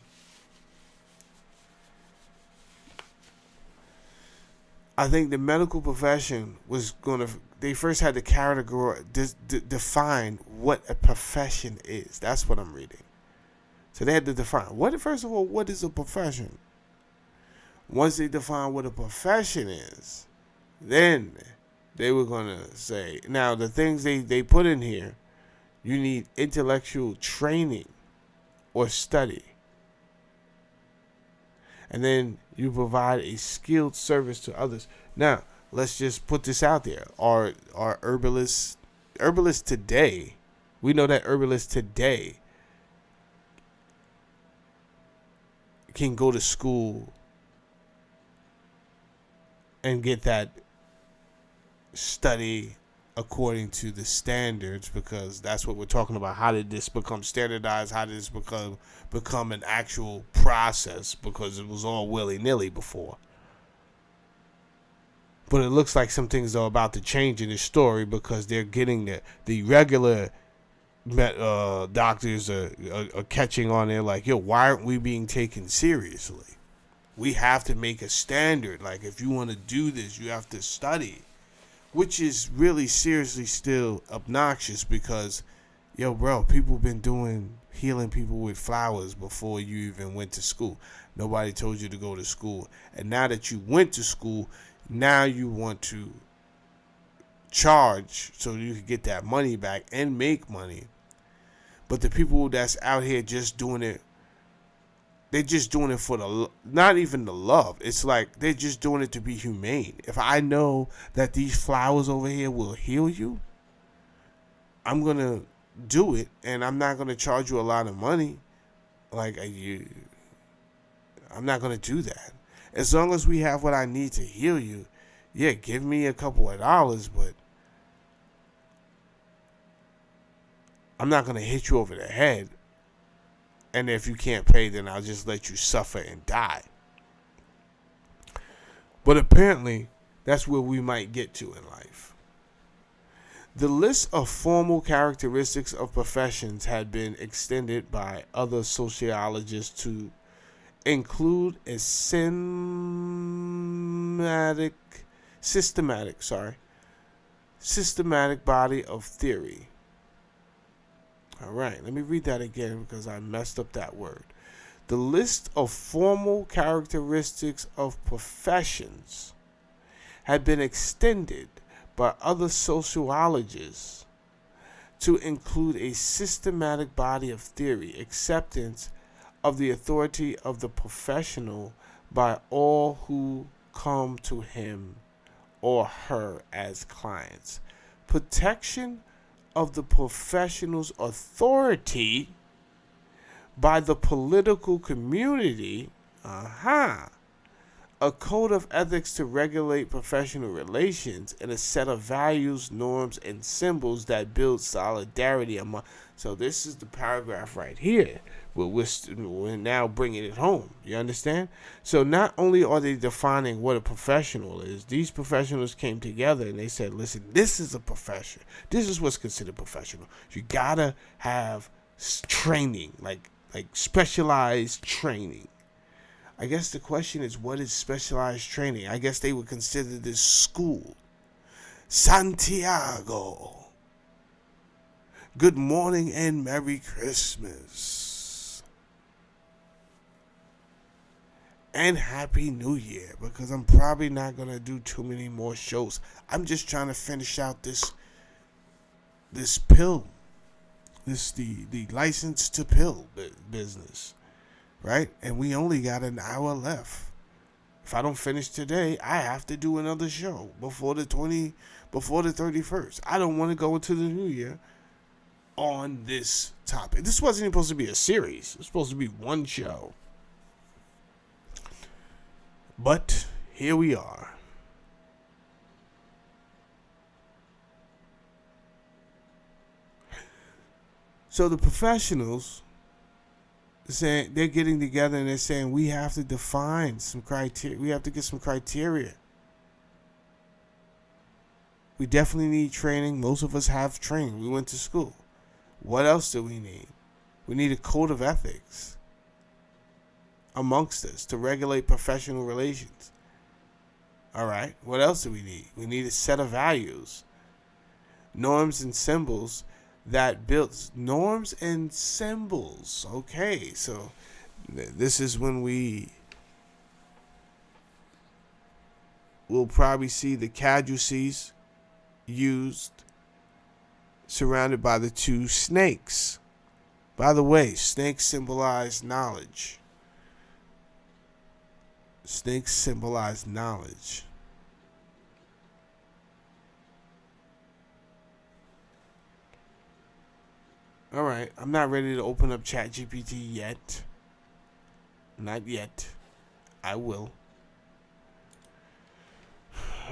I think the medical profession was going to, they first had to define what a profession is. That's what I'm reading. So they had to define, first of all, what is a profession? Once they define what a profession is, then they were going to say, now the things they put in here, you need intellectual training or study. And then you provide a skilled service to others. Now, let's just put this out there. Are herbalists today, we know that herbalists today can go to school and get that study according to the standards, because that's what we're talking about. How did this become standardized? How did this become an actual process? Because it was all willy-nilly before. But it looks like some things are about to change in this story, because they're getting the regular doctors are catching on there like, yo, why aren't we being taken seriously? We have to make a standard. Like, if you want to do this, you have to study, which is really seriously still obnoxious because, yo, bro, people been healing people with flowers before you even went to school. Nobody told you to go to school. And now that you went to school, now you want to charge so you can get that money back and make money. But the people that's out here just doing it, they're just doing it for not even the love. It's like they're just doing it to be humane. If I know that these flowers over here will heal you, I'm going to do it, and I'm not going to charge you a lot of money. Like, I'm not going to do that. As long as we have what I need to heal you, yeah, give me a couple of dollars, but I'm not going to hit you over the head. And if you can't pay, then I'll just let you suffer and die. But apparently, that's where we might get to in life. The list of formal characteristics of professions had been extended by other sociologists to include a systematic body of theory. All right, let me read that again because I messed up that word. The list of formal characteristics of professions had been extended by other sociologists to include a systematic body of theory, acceptance of the authority of the professional by all who come to him or her as clients, protection of the professional's authority by the political community, a code of ethics to regulate professional relations, and a set of values, norms, and symbols that build solidarity among. So this is the paragraph right here. We're now bringing it home. You understand? So not only are they defining what a professional is, these professionals came together and they said, listen, this is a profession. This is what's considered professional. You gotta have training, like specialized training. I guess the question is, what is specialized training? I guess they would consider this school. Santiago. Good morning and Merry Christmas. And Happy New Year, because I'm probably not going to do too many more shows. I'm just trying to finish out this pill. The license to pill business. Right? And we only got an hour left. If I don't finish today, I have to do another show before the 31st. I don't want to go into the new year on this topic. This wasn't even supposed to be a series. It was supposed to be one show. But here we are. So the professionals saying they're getting together and they're saying we have to define some criteria. We have to get some criteria. We definitely need training. Most of us have training. We went to school. What else do we need? We need a code of ethics amongst us to regulate professional relations. All right. What else do we need? We need a set of values, norms and symbols that builds norms and symbols. Okay, so this is when we will probably see the caducees used surrounded by the two snakes. By the way, snakes symbolize knowledge. Snakes symbolize knowledge. All right, I'm not ready to open up ChatGPT yet. Not yet. I will.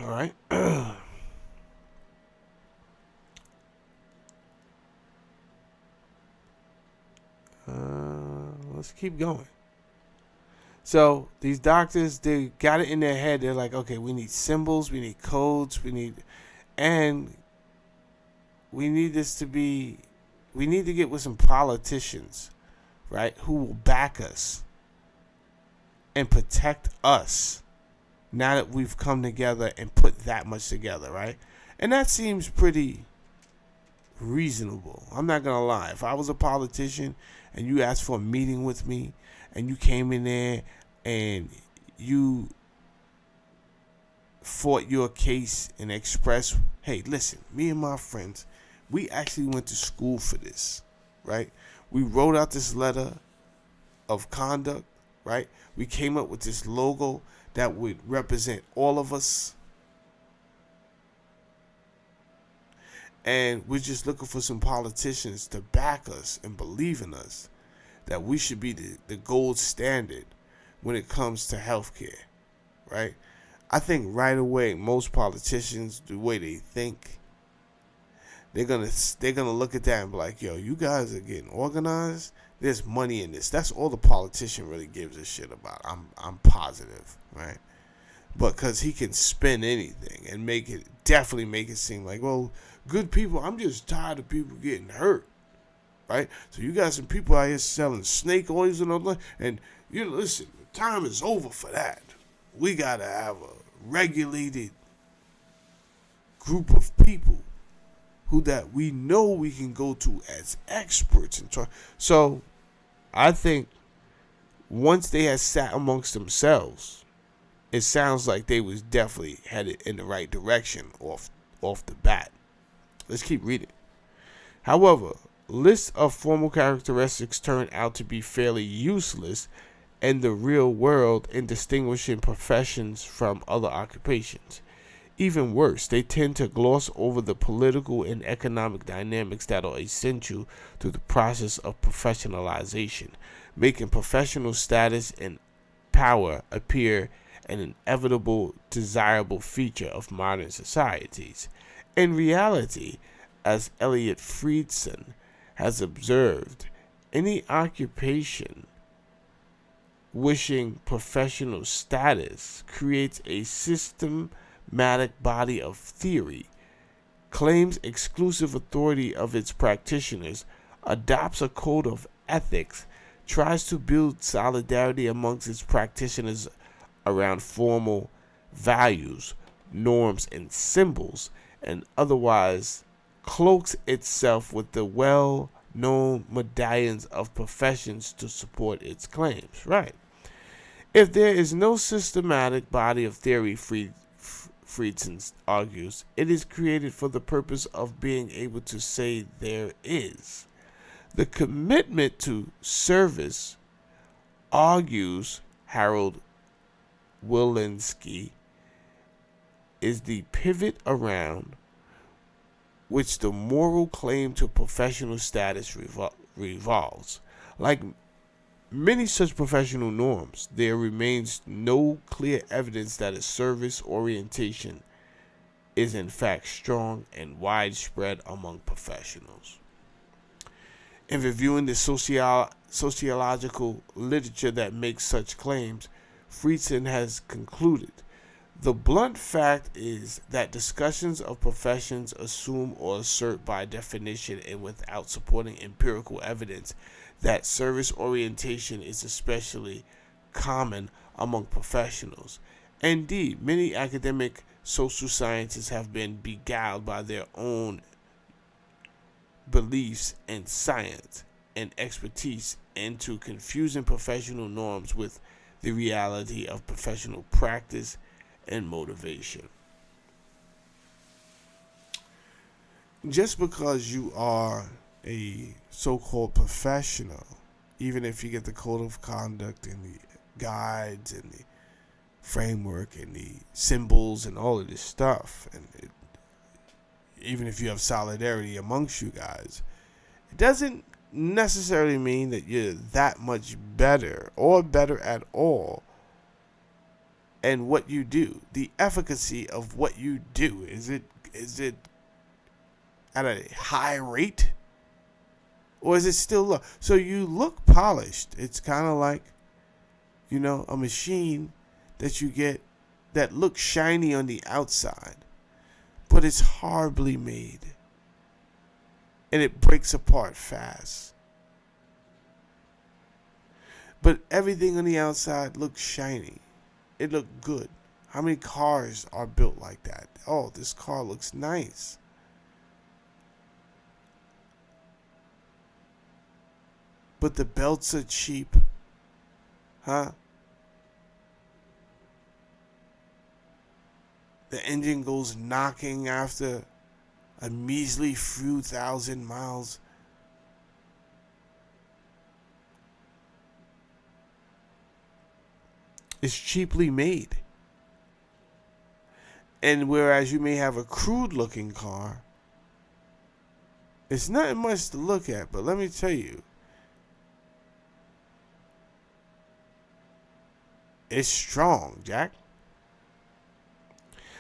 All right. Let's keep going. So these doctors, they got it in their head. They're like, okay, we need symbols, we need codes, we need this to be We need to get with some politicians, right, who will back us and protect us now that we've come together and put that much together, right? And that seems pretty reasonable. I'm not going to lie. If I was a politician and you asked for a meeting with me and you came in there and you fought your case and expressed, hey, listen, me and my friends, we actually went to school for this, right? We wrote out this letter of conduct, right? We came up with this logo that would represent all of us. And we're just looking for some politicians to back us and believe in us that we should be the gold standard when it comes to healthcare, right? I think right away most politicians, the way they think, they're gonna look at that and be like, yo, you guys are getting organized. There's money in this. That's all the politician really gives a shit about. I'm positive, right? But because he can spin anything and definitely make it seem like, well, good people, I'm just tired of people getting hurt, right? So you got some people out here selling snake oils and all that, and you know, listen, the time is over for that. We gotta have a regulated group of people who that we know we can go to as experts and try. So I think once they had sat amongst themselves, it sounds like they was definitely headed in the right direction off the bat. Let's keep reading. However, lists of formal characteristics turn out to be fairly useless in the real world in distinguishing professions from other occupations. Even worse, they tend to gloss over the political and economic dynamics that are essential to the process of professionalization, making professional status and power appear an inevitable, desirable feature of modern societies. In reality, as Elliot Friedson has observed, any occupation wishing professional status creates a systematic body of theory, claims exclusive authority of its practitioners, adopts a code of ethics, tries to build solidarity amongst its practitioners around formal values, norms, and symbols, and otherwise cloaks itself with the well-known medallions of professions to support its claims. Right. If there is no systematic body of theory, Friedson argues, it is created for the purpose of being able to say there is. The commitment to service, argues Harold Wilinski, is the pivot around which the moral claim to professional status revolves. Like many such professional norms, there remains no clear evidence that a service orientation is in fact strong and widespread among professionals. In reviewing the sociological literature that makes such claims, Friedson has concluded, the blunt fact is that discussions of professions assume or assert by definition and without supporting empirical evidence that service orientation is especially common among professionals. Indeed, many academic social scientists have been beguiled by their own beliefs in science and expertise into confusing professional norms with the reality of professional practice and motivation. Just because you are a so-called professional, even if you get the code of conduct and the guides and the framework and the symbols and all of this stuff, and even if you have solidarity amongst you guys, it doesn't necessarily mean that you're that much better or better at all. And what you do, the efficacy of what you do, is it at a high rate, or is it still low? So you look polished. It's kind of like, a machine that you get that looks shiny on the outside, but it's horribly made. and it breaks apart fast. But everything on the outside looks shiny. It looked good. How many cars are built like that? Oh, this car looks nice. But the belts are cheap. Huh? The engine goes knocking after a measly few thousand miles. It's cheaply made. And whereas you may have a crude looking car, it's not much to look at, but let me tell you, it's strong, Jack.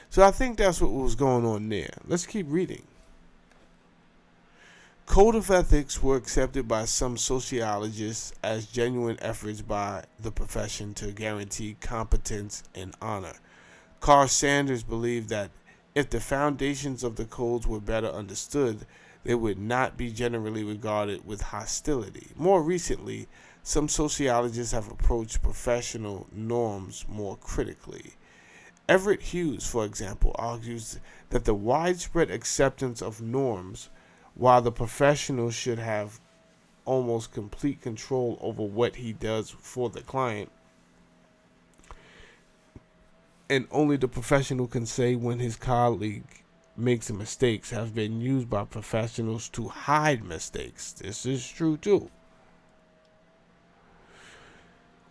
So I think that's what was going on there. Let's keep reading. Code of ethics were accepted by some sociologists as genuine efforts by the profession to guarantee competence and honor. Carl Sanders believed that if the foundations of the codes were better understood, they would not be generally regarded with hostility. More recently, some sociologists have approached professional norms more critically. Everett Hughes, for example, argues that the widespread acceptance of norms, while the professional should have almost complete control over what he does for the client, and only the professional can say when his colleague makes mistakes, have been used by professionals to hide mistakes. This is true too.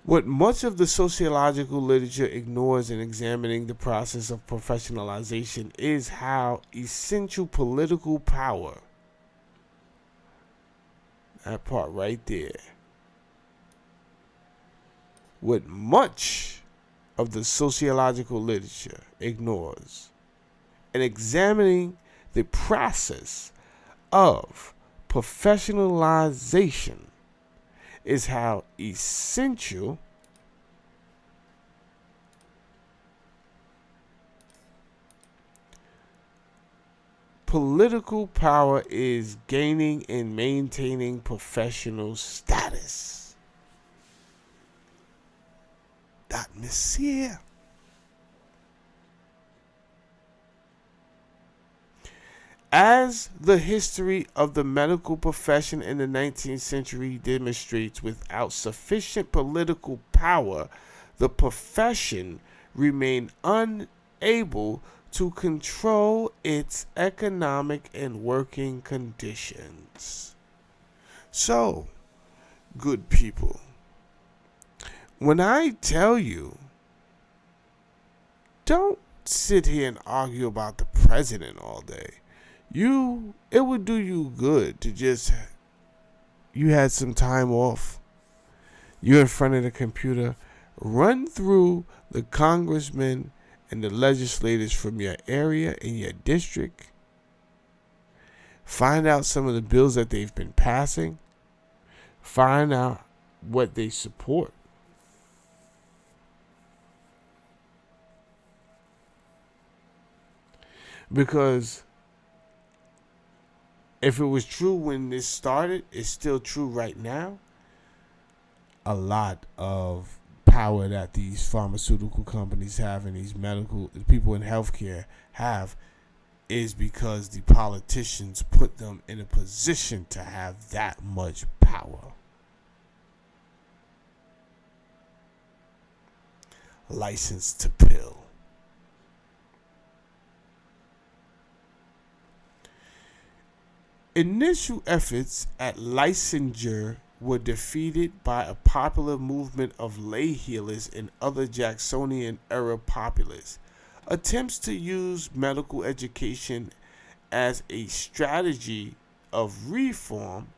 What much of the sociological literature ignores in examining the process of professionalization is how essential political power, that part right there, what much of the sociological literature ignores in examining the process of professionalization is how essential political power is gaining and maintaining professional status. That, monsieur. As the history of the medical profession in the 19th century demonstrates, without sufficient political power, the profession remained unable to control its economic and working conditions. So, good people, when I tell you, don't sit here and argue about the president all day. It would do you good to just, you had some time off, you're in front of the computer, run through the congressmen and the legislators from your area and your district, find out some of the bills that they've been passing, find out what they support. Because if it was true when this started, it's still true right now. A lot of power that these pharmaceutical companies have and these medical people in healthcare have is because the politicians put them in a position to have that much power. License to pill. Initial efforts at licensure were defeated by a popular movement of lay healers and other Jacksonian-era populists. Attempts to use medical education as a strategy of reform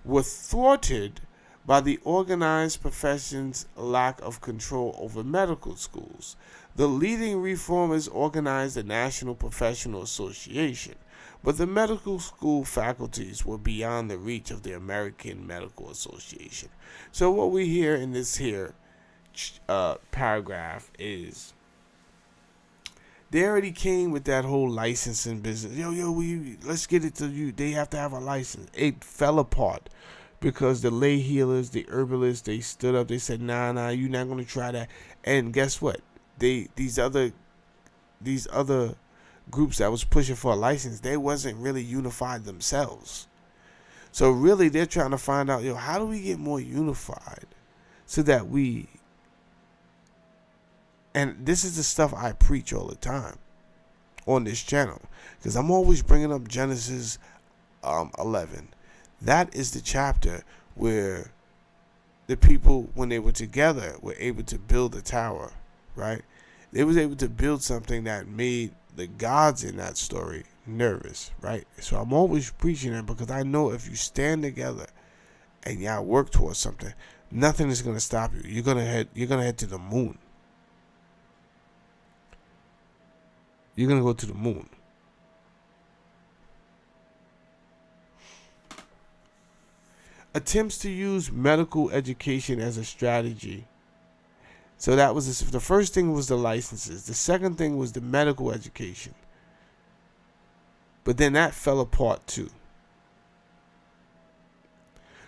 were thwarted by the organized profession's lack of control over medical schools. The leading reformers organized the National Professional Association, but the medical school faculties were beyond the reach of the American Medical Association. So what we hear in this here paragraph is They already came with that whole licensing business. Let's get it to you. They have to have a license. It fell apart because the lay healers, the herbalists, they stood up. They said, "Nah, you're not gonna try that." And guess what? These other groups that was pushing for a license, they wasn't really unified themselves. So really, they're trying to find out, how do we get more unified so that we. And this is the stuff I preach all the time on this channel, because I'm always bringing up Genesis 11. That is the chapter where the people, when they were together, were able to build a tower, right? They was able to build something that made the gods in that story nervous, right? So I'm always preaching it, because I know if you stand together and y'all work towards something, nothing is gonna stop you. You're gonna head to the moon. You're going to go to the moon. Attempts to use medical education as a strategy. So that was the first thing was the licenses. The second thing was the medical education. But then that fell apart too.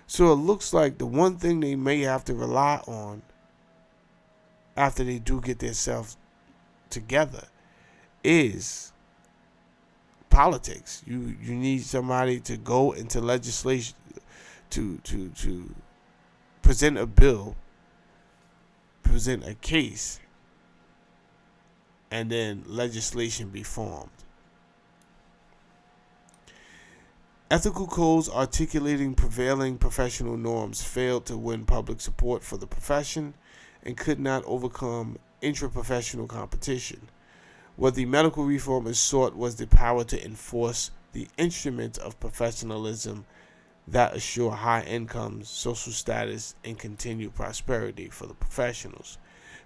So it looks like the one thing they may have to rely on after they do get themselves together is politics. You need somebody to go into legislation to present a bill, present a case, and then legislation be formed. Ethical codes articulating prevailing professional norms failed to win public support for the profession and could not overcome intra-professional competition. What the medical reformers sought was the power to enforce the instruments of professionalism that assure high incomes, social status, and continued prosperity for the professionals.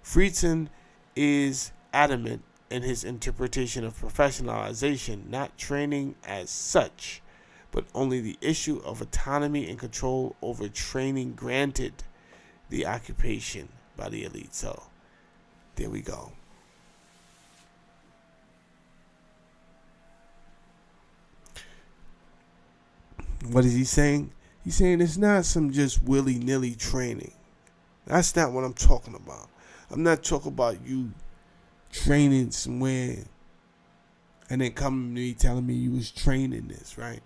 Friedson is adamant in his interpretation of professionalization, not training as such, but only the issue of autonomy and control over training granted the occupation by the elite. So, there we go. What is he saying? He's saying it's not some just willy-nilly training. That's not what I'm talking about. I'm not talking about you training somewhere and then coming to me telling me you was training this, right?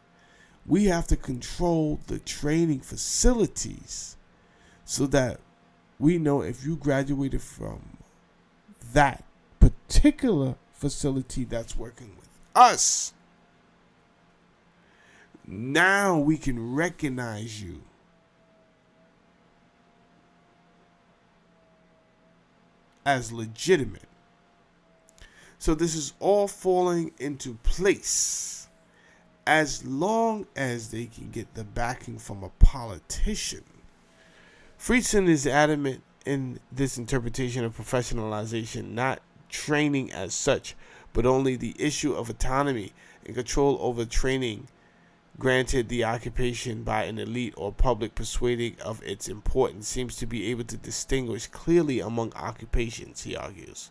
We have to control the training facilities so that we know if you graduated from that particular facility that's working with us, now we can recognize you as legitimate. So this is all falling into place as long as they can get the backing from a politician. Friedson is adamant in this interpretation of professionalization, not training as such, but only the issue of autonomy and control over training granted the occupation by an elite or public persuaded of its importance seems to be able to distinguish clearly among occupations, he argues.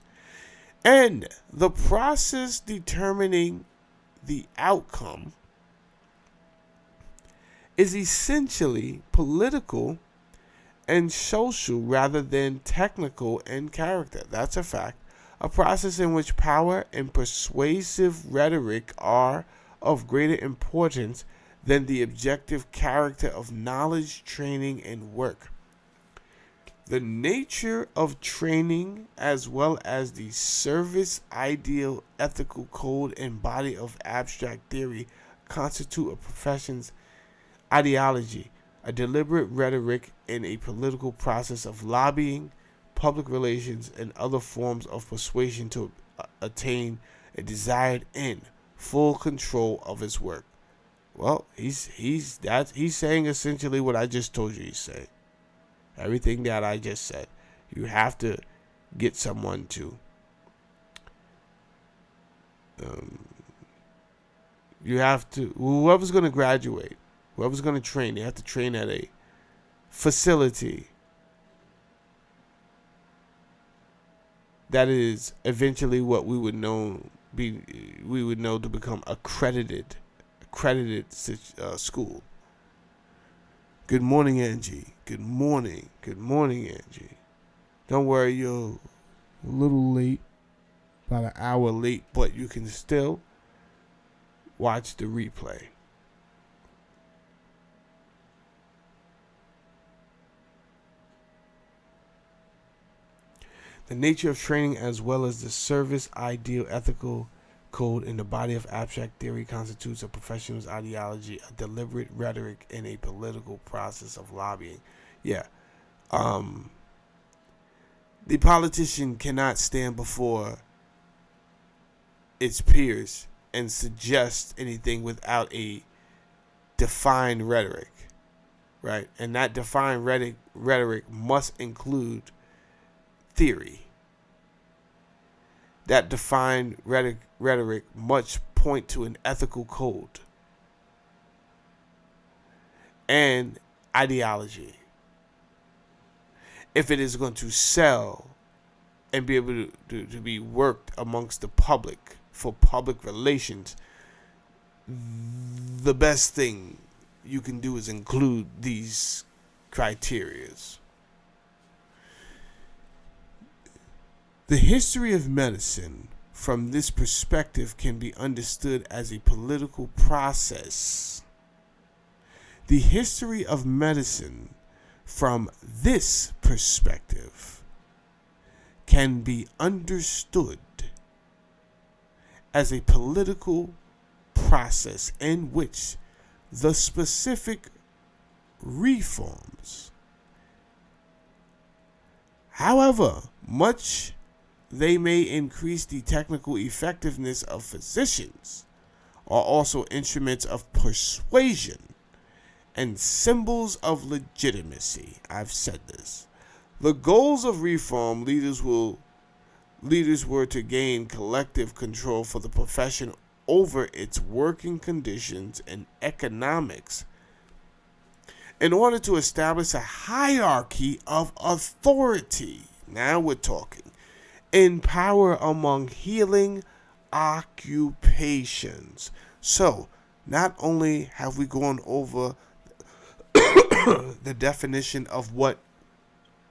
And the process determining the outcome is essentially political and social rather than technical in character. That's a fact. A process in which power and persuasive rhetoric are of greater importance than the objective character of knowledge, training, and work. The nature of training, as well as the service ideal, ethical code, and body of abstract theory, constitute a profession's ideology, a deliberate rhetoric, and a political process of lobbying, public relations, and other forms of persuasion to attain a desired end, full control of his work. Well, he's saying essentially what I just told you he's saying. Everything that I just said. You have to get someone to whoever's going to graduate, whoever's going to train, they have to train at a facility that is eventually what we would know to become accredited school. Good morning, Angie. Good morning. Good morning, Angie. Don't worry, you're a little late, about an hour late, but you can still watch the replay. The nature of training, as well as the service ideal ethical code in the body of abstract theory, constitutes a professional's ideology, a deliberate rhetoric, and a political process of lobbying. Yeah. The politician cannot stand before its peers and suggest anything without a defined rhetoric, right? And that defined rhetoric must include theory. That defined rhetoric must point to an ethical code and ideology. If it is going to sell and be able to be worked amongst the public for public relations, the best thing you can do is include these criterias. The history of medicine from this perspective can be understood as a political process. The history of medicine from this perspective can be understood as a political process in which the specific reforms, however much they may increase the technical effectiveness of physicians, are also instruments of persuasion and symbols of legitimacy. I've said this. The goals of reform leaders were to gain collective control for the profession over its working conditions and economics in order to establish a hierarchy of authority. Now we're talking. In power among healing occupations. So, not only have we gone over the definition of what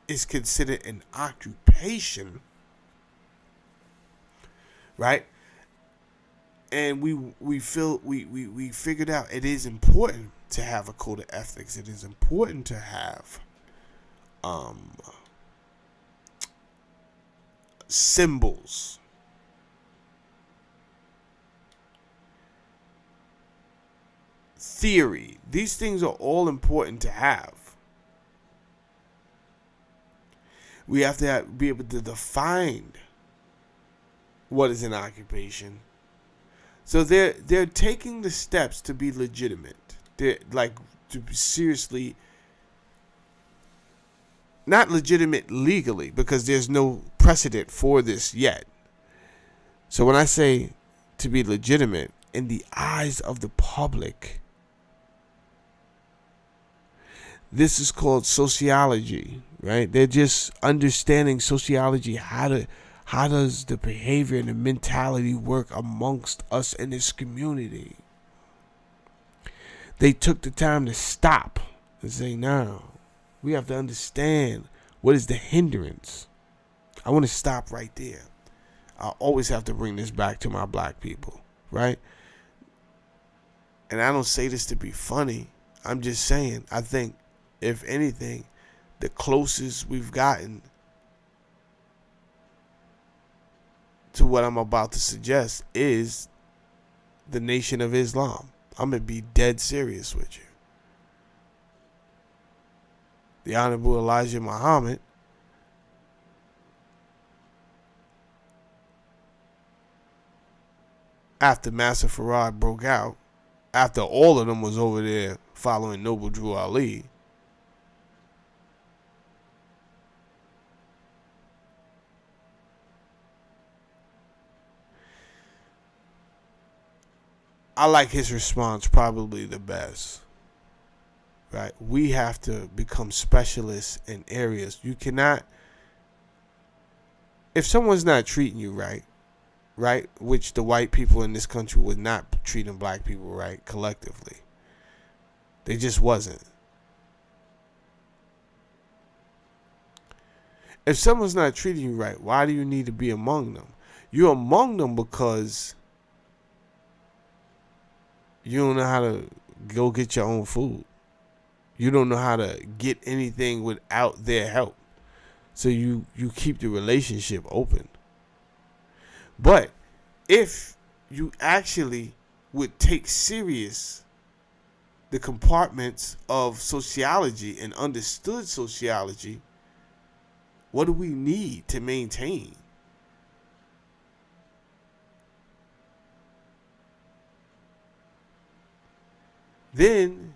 is considered an occupation, right? And we figured out it is important to have a code of ethics. It is important to have symbols. Theory. These things are all important to have. We have to be able to define what is an occupation. So they're taking the steps to be legitimate. They're like to be seriously not legitimate legally because there's no precedent for this yet. So when I say to be legitimate in the eyes of the public, this is called sociology, right? They're just understanding sociology, how does the behavior and the mentality work amongst us in this community. They took the time to stop and say, no, we have to understand what is the hindrance. I want to stop right there. I always have to bring this back to my black people, right? And I don't say this to be funny. I'm just saying, I think, if anything, the closest we've gotten to what I'm about to suggest is the Nation of Islam. I'm going to be dead serious with you. The Honorable Elijah Muhammad after Master Farad broke out, after all of them was over there following Noble Drew Ali, I like his response probably the best. Right? We have to become specialists in areas. You cannot. if someone's not treating you right, right, which the white people in this country was not treating black people right collectively, they just wasn't. If someone's not treating you right, why do you need to be among them? You're among them because you don't know how to go get your own food. You don't know how to get anything without their help. So you keep the relationship open. But if you actually would take serious the compartments of sociology and understood sociology, what do we need to maintain? Then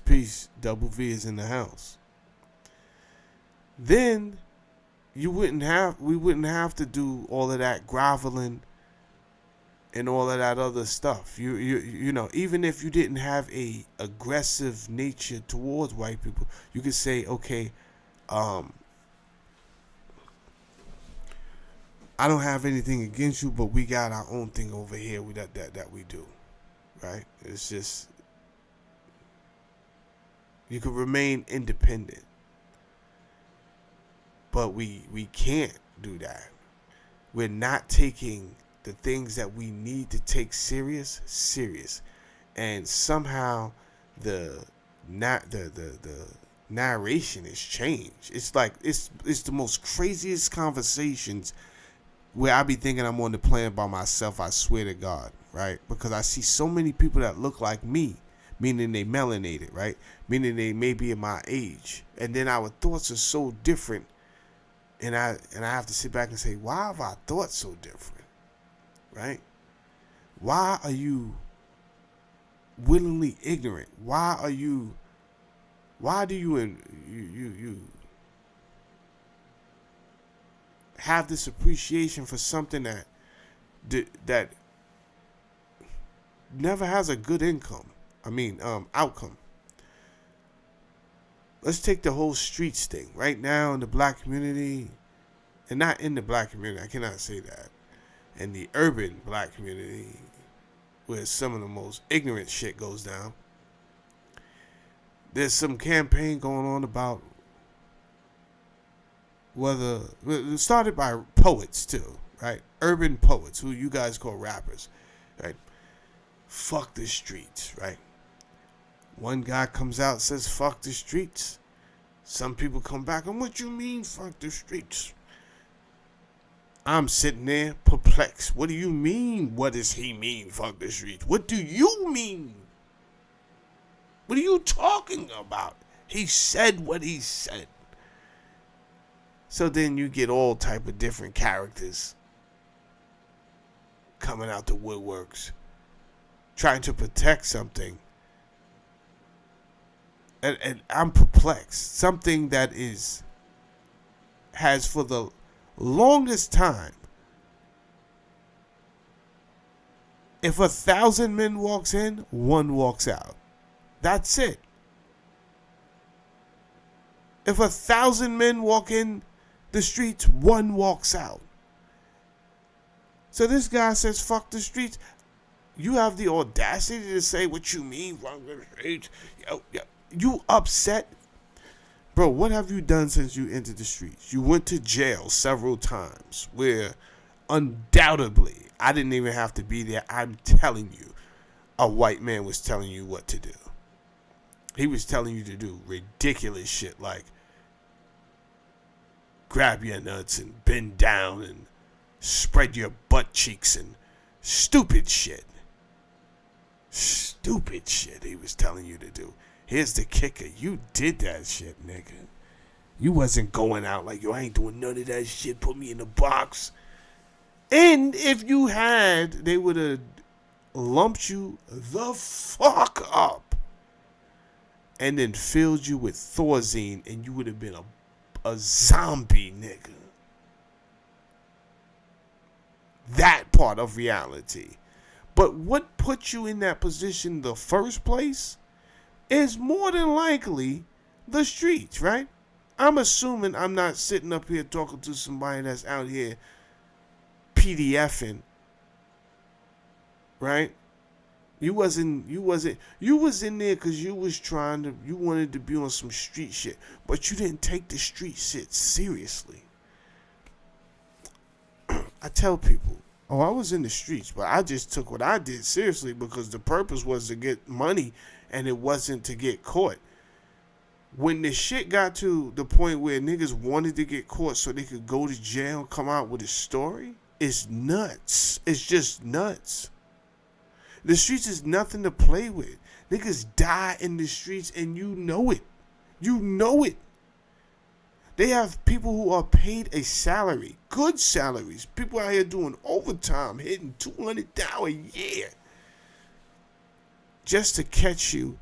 peace, Double V is in the house. Then we wouldn't have to do all of that groveling and all of that other stuff. You know, even if you didn't have a aggressive nature towards white people, you could say, okay, I don't have anything against you, but we got our own thing over here that we do, right? It's just, you could remain independent, but we can't do that. We're not taking the things that we need to take serious, and somehow the narration is changed. It's like it's the most craziest conversations where I be thinking I'm on the plane by myself. I swear to God, right? Because I see so many people that look like me, meaning they melanated, right? Meaning they may be in my age, and then our thoughts are so different, and I have to sit back and say, why have our thoughts so different? Right? Why are you willingly ignorant? Why do you have this appreciation for something that never has a good outcome? Let's take the whole streets thing. Right now in the black community, and not in the black community, I cannot say that. In the urban black community, where some of the most ignorant shit goes down, there's some campaign going on about whether, it started by poets too, right? Urban poets, who you guys call rappers, right? Fuck the streets, right? One guy comes out and says, fuck the streets. Some people come back, and what you mean, fuck the streets? I'm sitting there perplexed. What do you mean? What does he mean, fuck the streets? What do you mean? What are you talking about? He said what he said. So then you get all type of different characters coming out the woodworks, trying to protect something. And I'm perplexed. Something that has for the longest time, if 1,000 men walks in, one walks out. That's it. If 1,000 men walk in the streets, one walks out. So this guy says, fuck the streets. You have the audacity to say what you mean, fuck the streets. Yo, you upset? Bro, what have you done since you entered the streets? You went to jail several times where undoubtedly, I didn't even have to be there. I'm telling you, a white man was telling you what to do. He was telling you to do ridiculous shit like grab your nuts and bend down and spread your butt cheeks and stupid shit. Stupid shit he was telling you to do. Here's the kicker. You did that shit, nigga. You wasn't going out like, yo, I ain't doing none of that shit. Put me in the box. And if you had, they would have lumped you the fuck up and then filled you with Thorazine, and you would have been a zombie, nigga. that part of reality. But what put you in that position in the first place is more than likely the streets, right? I'm assuming I'm not sitting up here talking to somebody that's out here PDFing, right? You was in there because you wanted to be on some street shit, but you didn't take the street shit seriously. I tell people, oh, I was in the streets, but I just took what I did seriously because the purpose was to get money and it wasn't to get caught. When the shit got to the point where niggas wanted to get caught so they could go to jail and come out with a story, it's nuts. It's just nuts. The streets is nothing to play with. Niggas die in the streets and you know it. You know it. They have people who are paid a salary, good salaries. People out here doing overtime, hitting $200 a year just to catch you,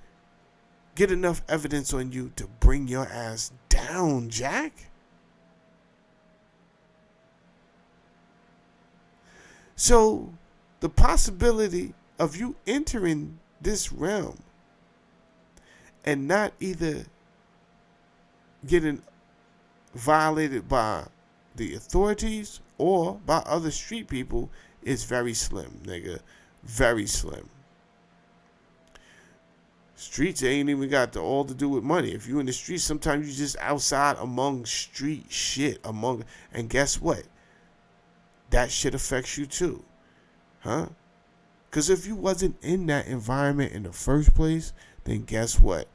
get enough evidence on you to bring your ass down, Jack. So the possibility of you entering this realm and not either getting violated by the authorities or by other street people is very slim, nigga. Very slim. Streets ain't even got all to do with money. If you in the streets, sometimes you just outside among street shit. And guess what? That shit affects you too. Huh? Because if you wasn't in that environment in the first place, then guess what?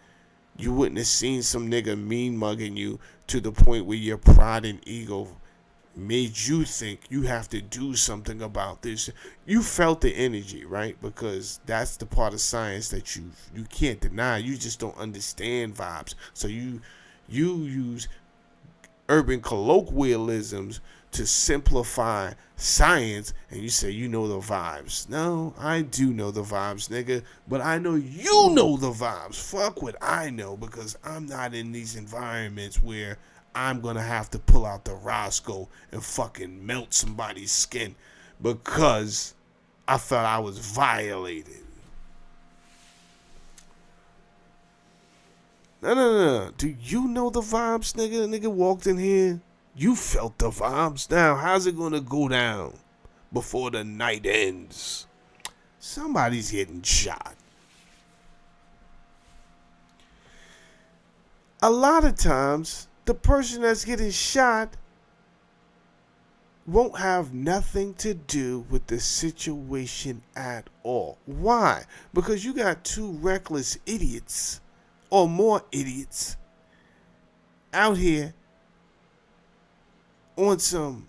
You wouldn't have seen some nigga mean mugging you to the point where your pride and ego made you think you have to do something about this. You felt the energy, right? Because that's the part of science that you can't deny. You just don't understand vibes. So you use urban colloquialisms to simplify science, and you say you know the vibes. No, I do know the vibes, nigga, but I know you know the vibes. Fuck what I know, because I'm not in these environments where I'm gonna have to pull out the Roscoe and fucking melt somebody's skin because I felt I was violated. No. Do you know the vibes, nigga? Nigga walked in here. You felt the vibes. Now, how's it gonna go down before the night ends? Somebody's getting shot. A lot of times, the person that's getting shot won't have nothing to do with the situation at all. Why? Because you got two reckless idiots or more idiots out here on some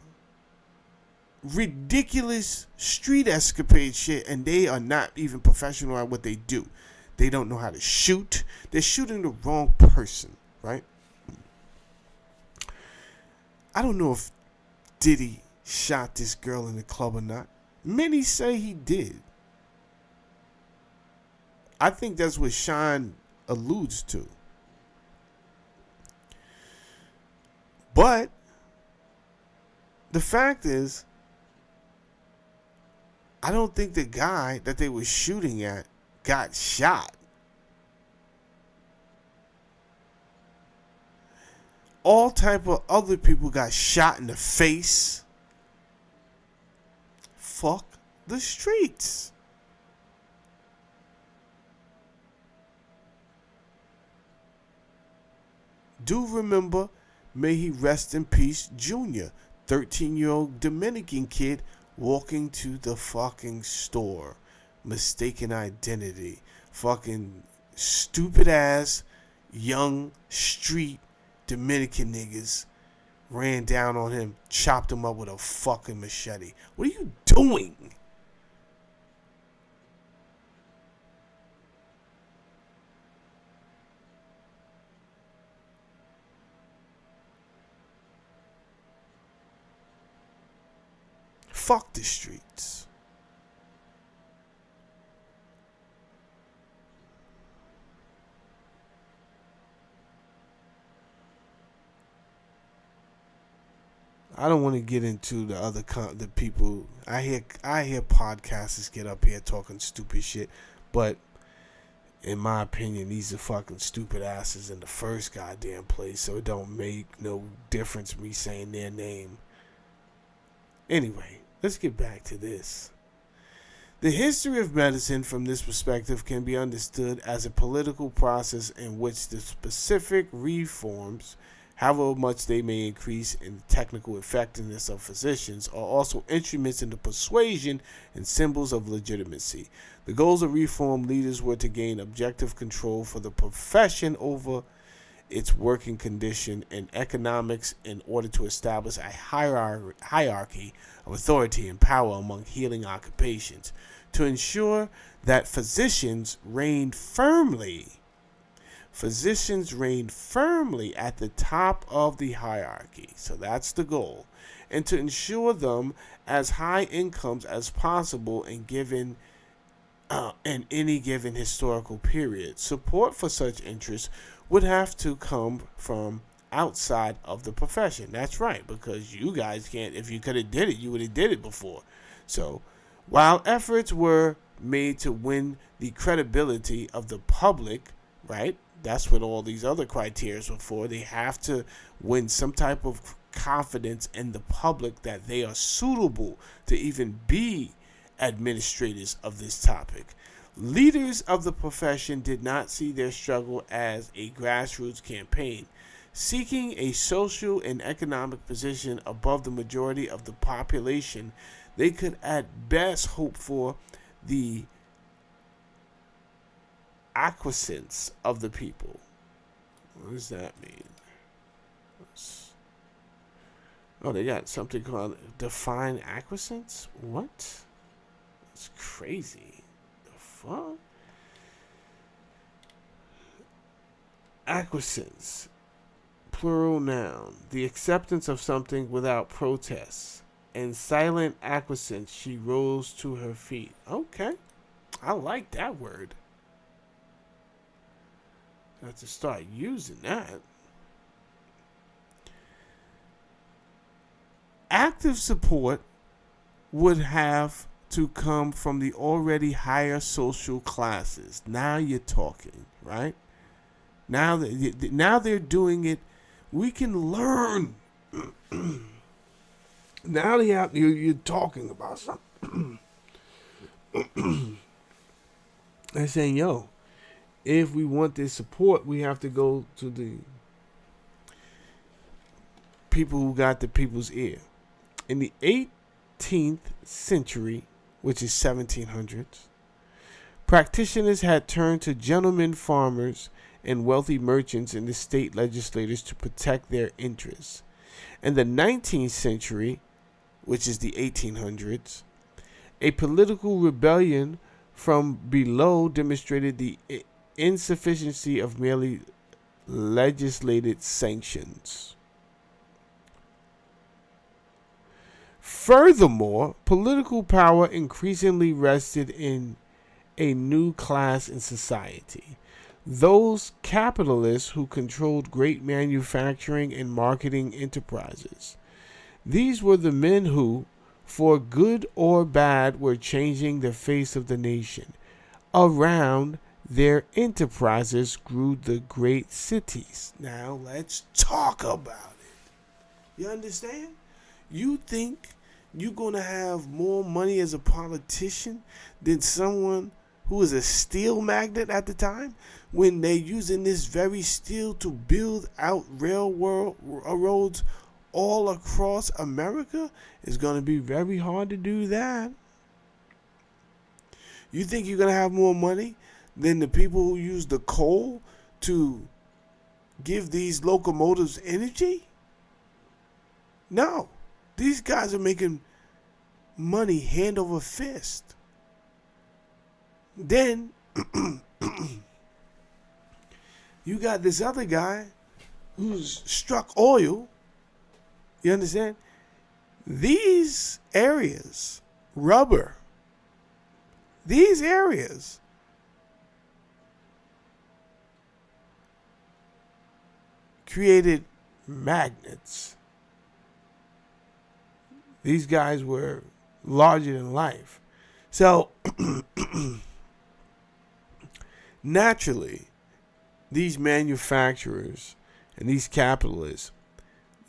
ridiculous street escapade shit, and they are not even professional at what they do. They don't know how to shoot. They're shooting the wrong person, right? I don't know if Diddy shot this girl in the club or not. Many say he did. I think that's what Shine alludes to. But the fact is, I don't think the guy that they were shooting at got shot. All type of other people got shot in the face. Fuck the streets. Do remember, may he rest in peace, Junior, 13-year-old Dominican kid walking to the fucking store. Mistaken identity. Fucking stupid ass young street Dominican niggas ran down on him, chopped him up with a fucking machete. What are you doing? Fuck the streets. I don't want to get into the other the people. I hear podcasters get up here talking stupid shit, but in my opinion, these are fucking stupid asses in the first goddamn place. So it don't make no difference me saying their name. Anyway, let's get back to this. The history of medicine from this perspective can be understood as a political process in which the specific reforms, however much they may increase in the technical effectiveness of physicians, are also instruments in the persuasion and symbols of legitimacy. The goals of reform leaders were to gain objective control for the profession over its working condition and economics in order to establish a hierarchy of authority and power among healing occupations, to ensure that physicians reigned firmly at the top of the hierarchy. So that's the goal. And to ensure them as high incomes as possible in any given historical period. Support for such interests would have to come from outside of the profession. That's right, because you guys can't. If you could have did it, you would have did it before. So while efforts were made to win the credibility of the public, right? That's what all these other criteria were for. They have to win some type of confidence in the public that they are suitable to even be administrators of this topic. Leaders of the profession did not see their struggle as a grassroots campaign, seeking a social and economic position above the majority of the population. They could at best hope for the acquiescence of the people. What does that mean? Oh, they got something called define acquiescence? What? That's crazy. The fuck? Acquiescence. Plural noun. The acceptance of something without protest. In silent acquiescence, she rose to her feet. Okay. I like that word. I have to start using that. Active support would have to come from the already higher social classes. Now you're talking, right? Now they're doing it. We can learn. Now you're talking about something. They're saying, yo, if we want this support, we have to go to the people who got the people's ear. In the 18th century, which is 1700s, practitioners had turned to gentlemen farmers and wealthy merchants and the state legislators to protect their interests. In the 19th century, which is the 1800s, a political rebellion from below demonstrated the insufficiency of merely legislated sanctions. Furthermore, political power increasingly rested in a new class in society. Those capitalists who controlled great manufacturing and marketing enterprises. These were the men who, for good or bad, were changing the face of the nation. Around their enterprises grew the great cities. Now let's talk about it. You understand? You think you're going to have more money as a politician than someone who is a steel magnate at the time, when they're using this very steel to build out railroads all across America? It's going to be very hard to do that. You think you're going to have more money than the people who use the coal to give these locomotives energy? No. These guys are making money hand over fist. Then you got this other guy who's struck oil. You understand? These areas, rubber, these areas created magnets. These guys were larger than life. So naturally, these manufacturers and these capitalists,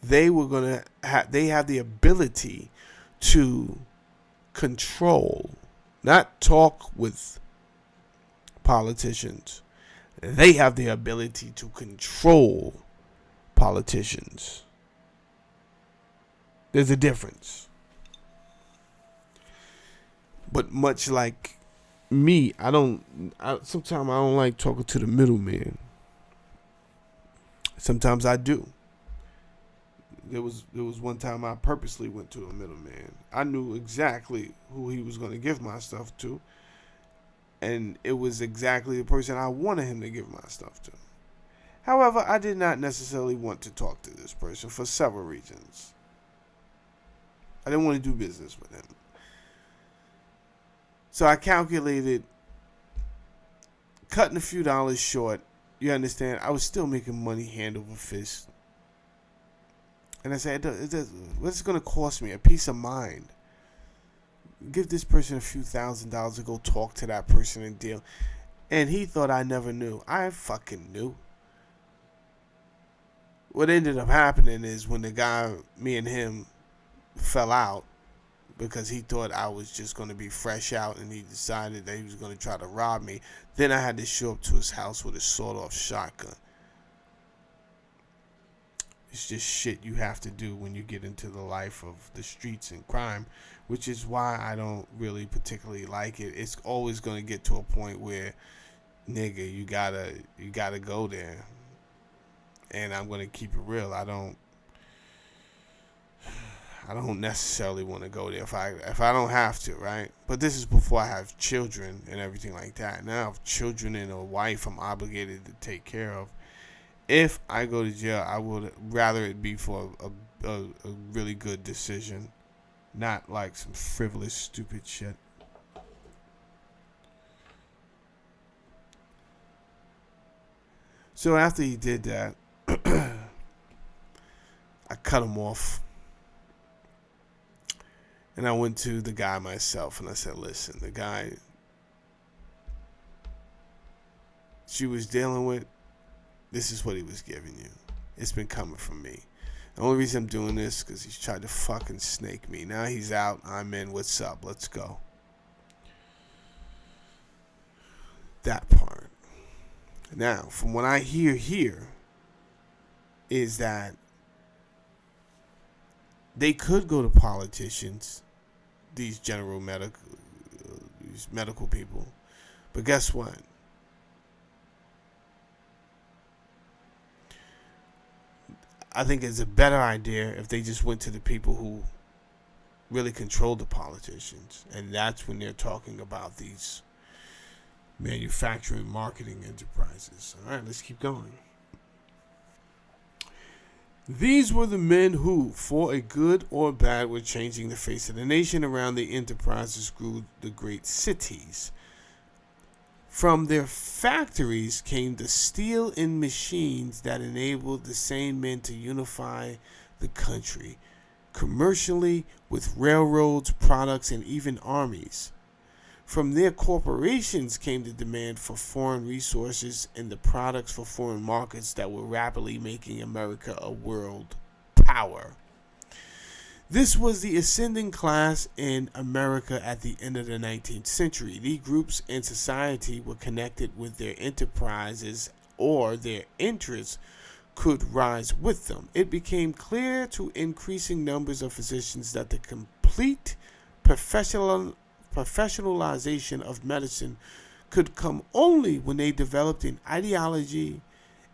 they have the ability to control, not talk with politicians. They have the ability to control politicians. There's a difference. But much like me, sometimes I don't like talking to the middleman. Sometimes I do. There was one time I purposely went to a middleman. I knew exactly who he was going to give my stuff to, and it was exactly the person I wanted him to give my stuff to. However, I did not necessarily want to talk to this person for several reasons. I didn't want to do business with him. So I calculated, cutting a few dollars short, you understand, I was still making money hand over fist. And I said, what's it going to cost me? A peace of mind. Give this person a few $1,000s to go talk to that person and deal. And he thought I never knew. I fucking knew. What ended up happening is when the guy, me and him, fell out because he thought I was just going to be fresh out and he decided that he was going to try to rob me. Then I had to show up to his house with a sawed-off shotgun. It's just shit you have to do when you get into the life of the streets and crime, which is why I don't really particularly like it. It's always going to get to a point where, nigga, you gotta go there. And I'm going to keep it real. I don't necessarily want to go there if I don't have to, right? But this is before I have children and everything like that. Now I have children and a wife I'm obligated to take care of. If I go to jail, I would rather it be for a really good decision, not like some frivolous, stupid shit. So after he did that, I cut him off. And I went to the guy myself and I said, listen, the guy she was dealing with, this is what he was giving you. It's been coming from me. The only reason I'm doing this is because he's tried to fucking snake me. Now he's out. I'm in. What's up? Let's go. That part. Now, from what I hear here, is that they could go to politicians, these these medical people. But guess what? I think it's a better idea if they just went to the people who really control the politicians. And that's when they're talking about these manufacturing marketing enterprises. All right, let's keep going. These were the men who, for a good or bad, were changing the face of the nation. Around the enterprises grew the great cities. From their factories came the steel and machines that enabled the same men to unify the country commercially with railroads, products, and even armies. From their corporations came the demand for foreign resources and the products for foreign markets that were rapidly making America a world power. This was the ascending class in America at the end of the 19th century. These groups in society were connected with their enterprises or their interests could rise with them. It became clear to increasing numbers of physicians that the complete professionalization of medicine could come only when they developed an ideology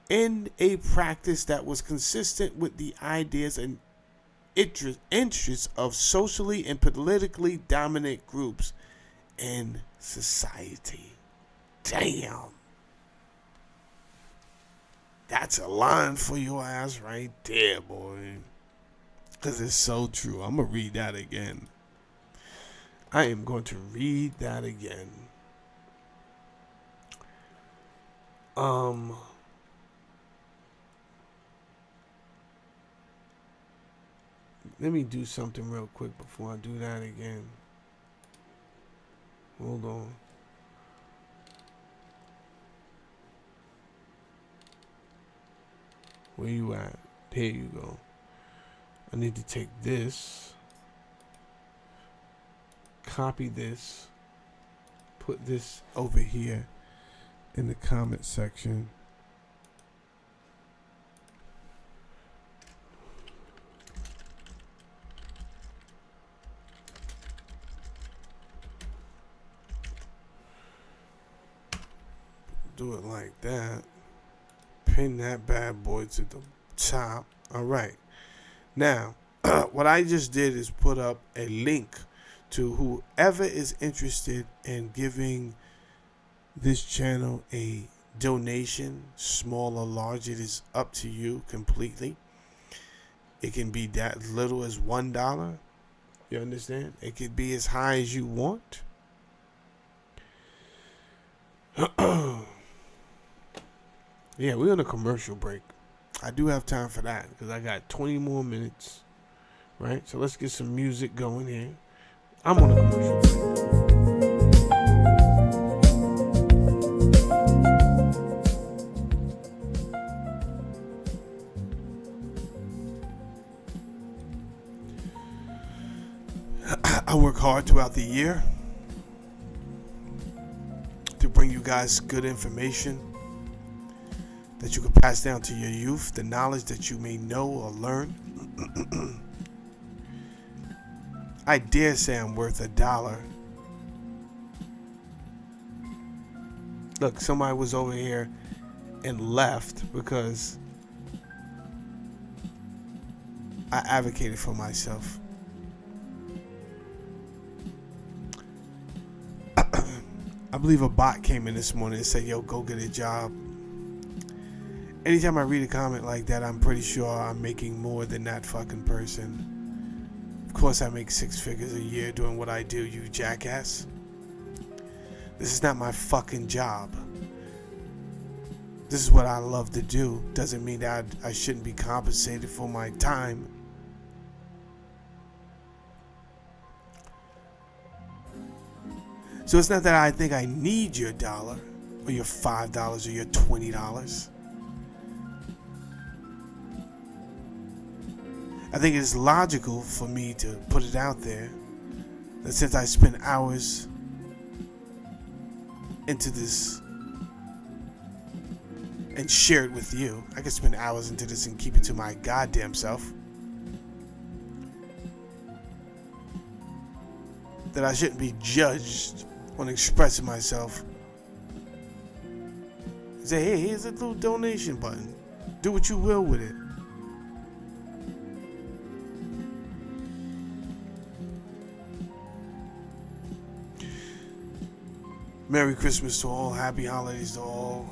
and a practice that was consistent with the ideas and interests of socially and politically dominant groups in society. Damn. That's a line for your ass right there, boy. Because it's so true. I'm going to read that again. I am going to read that again. Let me do something real quick before I do that again. Hold on. Where you at? There you go. I need to take this, copy this, put this over here in the comment section. Do it like that. Pin that bad boy to the top. All right. Now, what I just did is put up a link to whoever is interested in giving this channel a donation, small or large. It is up to you completely. It can be that little as $1. You understand? It could be as high as you want. Yeah, we're on a commercial break. I do have time for that because I got 20 more minutes, right? So let's get some music going here. I'm on a commercial break. I work hard throughout the year to bring you guys good information that you can pass down to your youth, the knowledge that you may know or learn. I dare say I'm worth $1. Look, somebody was over here and left because I advocated for myself. I believe a bot came in this morning and said, yo, go get a job. Anytime I read a comment like that, I'm pretty sure I'm making more than that fucking person. Of course I make 6 figures a year doing what I do, you jackass. This is not my fucking job. This is what I love to do. Doesn't mean that I shouldn't be compensated for my time. So it's not that I think I need your $1 or your $5 or your $20. I think it's logical for me to put it out there that since I spend hours into this and share it with you, I could spend hours into this and keep it to my goddamn self, that I shouldn't be judged on expressing myself. Say, hey, here's a little donation button. Do what you will with it. Merry Christmas to all. Happy holidays to all.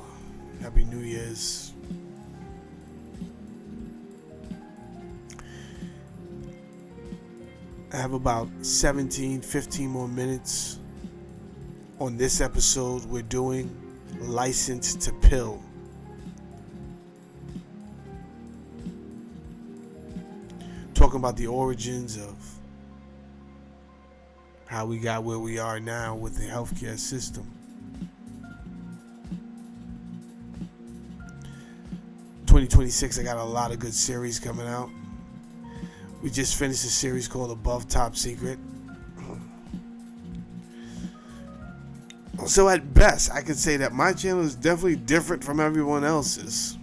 Happy New Year's. I have about 15 more minutes on this episode. We're doing License to Pill. Talking about the origins of how we got where we are now with the healthcare system. 2026, I got a lot of good series coming out. We just finished a series called Above Top Secret. So at best, I could say that my channel is definitely different from everyone else's.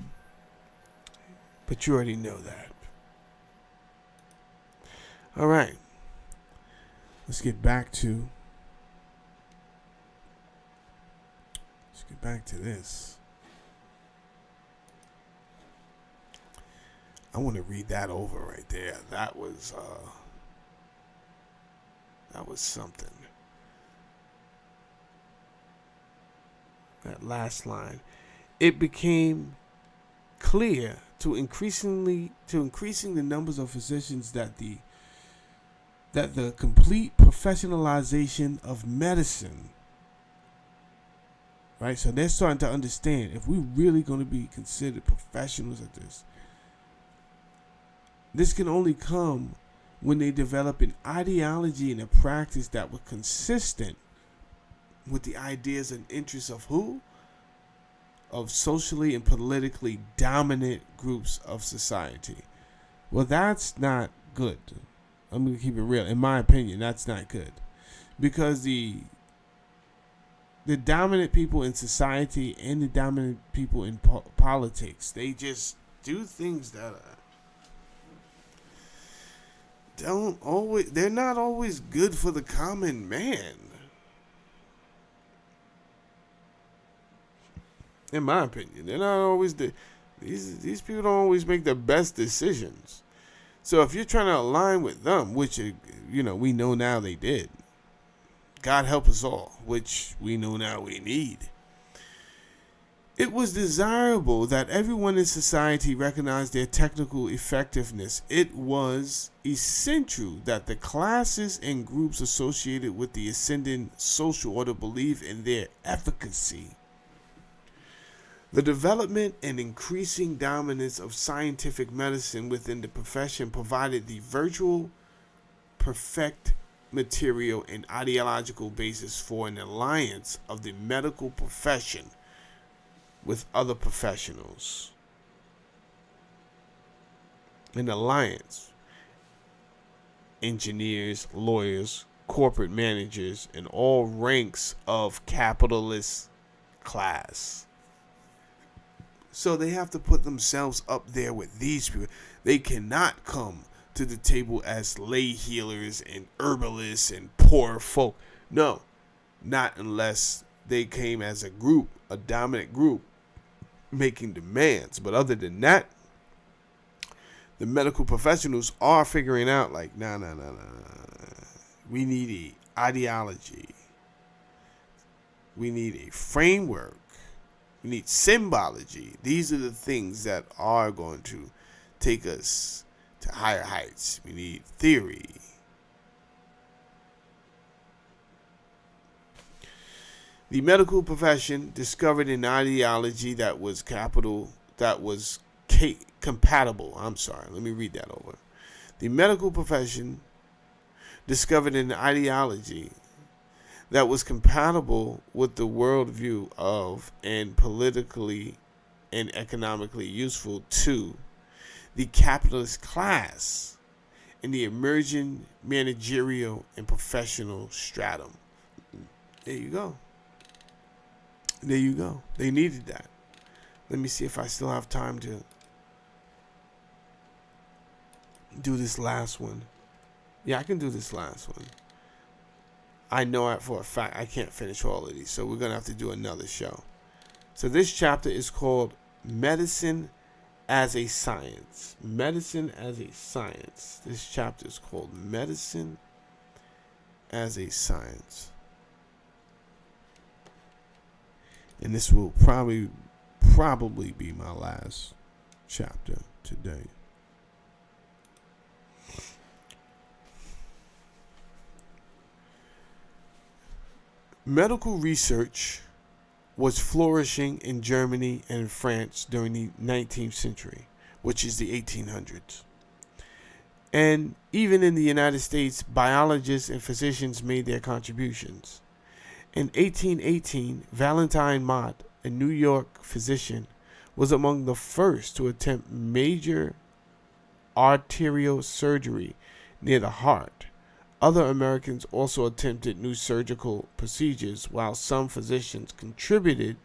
But you already know that. All right. Let's get back to this. I want to read that over right there. That was something. That last line. It became clear to increasing the numbers of physicians that the complete professionalization of medicine, right? So they're starting to understand, if we're really going to be considered professionals at this can only come when they develop an ideology and a practice that were consistent with the ideas and interests of who? Of socially and politically dominant groups of society. Well, that's not good. I'm going to keep it real. In my opinion, that's not good. Because the dominant people in society and the dominant people in politics, they just do things that they're not always good for the common man. In my opinion, they're not always these people don't always make the best decisions. So if you're trying to align with them, which we know now they did, God help us all, which we know now we need. It was desirable that everyone in society recognize their technical effectiveness. It was essential that the classes and groups associated with the ascending social order believe in their efficacy. The development and increasing dominance of scientific medicine within the profession provided the virtual perfect material and ideological basis for an alliance of the medical profession with other professionals. An alliance. Engineers, lawyers, corporate managers, and all ranks of capitalist class. So they have to put themselves up there with these people. They cannot come to the table as lay healers and herbalists and poor folk. No, not unless they came as a group, a dominant group, making demands. But other than that, the medical professionals are figuring out like, nah. We need an ideology. We need a framework. We need symbology. These are the things that are going to take us to higher heights. We need theory. The medical profession discovered an ideology that was compatible. Let me read that over. The medical profession discovered an ideology that was compatible with the worldview of and politically and economically useful to the capitalist class and the emerging managerial and professional stratum. There you go. They needed that. Let me see if I still have time to do this last one. Yeah, I can do this last one. I know it for a fact I can't finish all of these, so we're going to have to do another show. So this chapter is called Medicine as a Science. Medicine as a Science. This chapter is called Medicine as a Science. And this will probably be my last chapter today. Medical research was flourishing in Germany and France during the 19th century, which is the 1800s. And even in the United States, biologists and physicians made their contributions. In 1818, Valentine Mott, a New York physician, was among the first to attempt major arterial surgery near the heart. Other Americans also attempted new surgical procedures, while some physicians contributed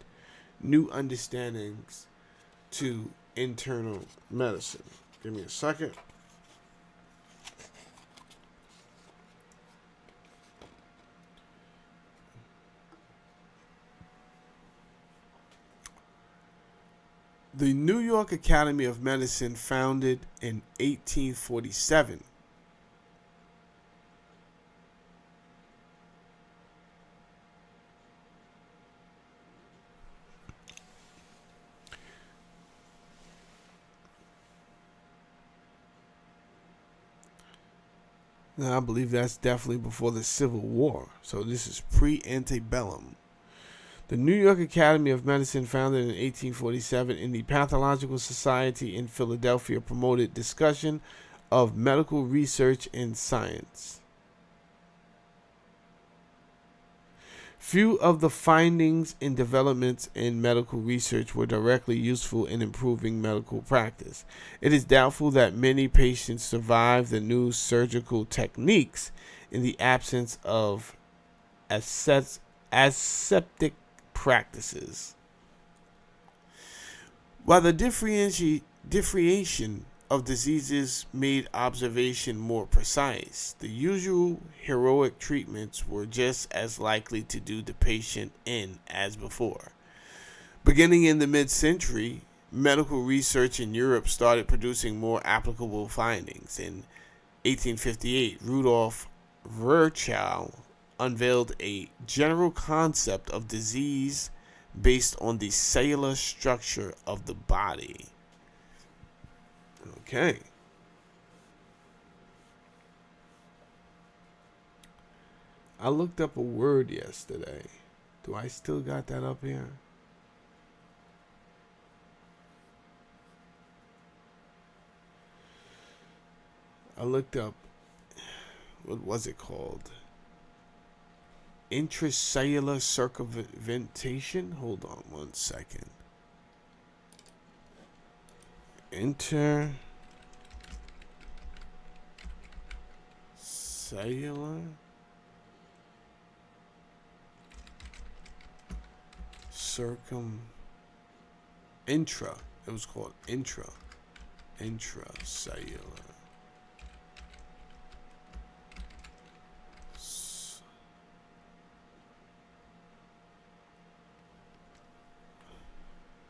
new understandings to internal medicine. Give me a second. The New York Academy of Medicine, founded in 1847, now, I believe that's definitely before the Civil War. So this is pre-antebellum. The New York Academy of Medicine, founded in 1847 in the Pathological Society in Philadelphia, promoted discussion of medical research and science. Few of the findings and developments in medical research were directly useful in improving medical practice. It is doubtful that many patients survive the new surgical techniques in the absence of aseptic practices. While the differentiation of diseases made observation more precise, the usual heroic treatments were just as likely to do the patient in as before. Beginning in the mid-century, medical research in Europe started producing more applicable findings. In 1858, Rudolf Virchow unveiled a general concept of disease based on the cellular structure of the body. Okay. I looked up a word yesterday. Do I still got that up here? I looked up, what was it called? Intracellular circumvention? Hold on one second. Intracellular intra. It was called intracellular.